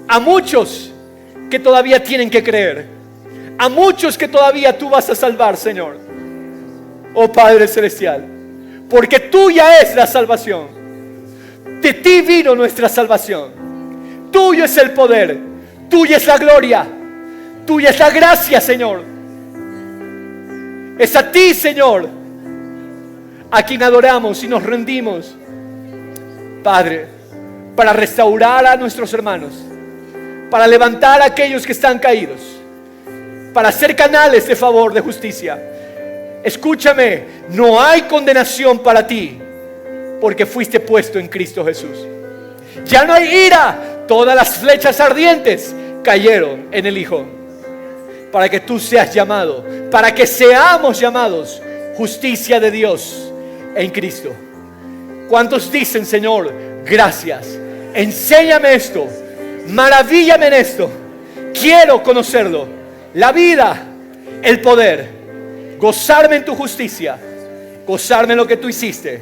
a muchos que todavía tienen que creer, a muchos que todavía tú vas a salvar, Señor. Oh Padre Celestial, porque tuya es la salvación, de ti vino nuestra salvación, tuyo es el poder, tuya es la gloria, tuya es la gracia, Señor. Es a ti, Señor, a quien adoramos y nos rendimos, Padre, para restaurar a nuestros hermanos, para levantar a aquellos que están caídos, para ser canales de favor, de justicia. Escúchame, no hay condenación para ti, porque fuiste puesto en Cristo Jesús. Ya no hay ira, todas las flechas ardientes cayeron en el Hijo, para que tú seas llamado, para que seamos llamados justicia de Dios en Cristo. ¿Cuántos dicen, Señor, gracias? Enséñame esto, maravíllame en esto, quiero conocerlo, la vida, el poder, gozarme en tu justicia, gozarme en lo que tú hiciste,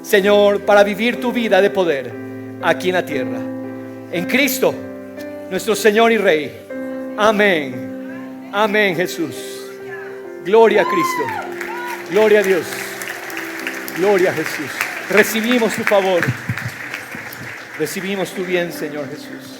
Señor, para vivir tu vida de poder aquí en la tierra, en Cristo, nuestro Señor y Rey. Amén. Amén, Jesús. Gloria a Cristo. Gloria a Dios. Gloria a Jesús. Recibimos tu favor. Recibimos tu bien, Señor Jesús.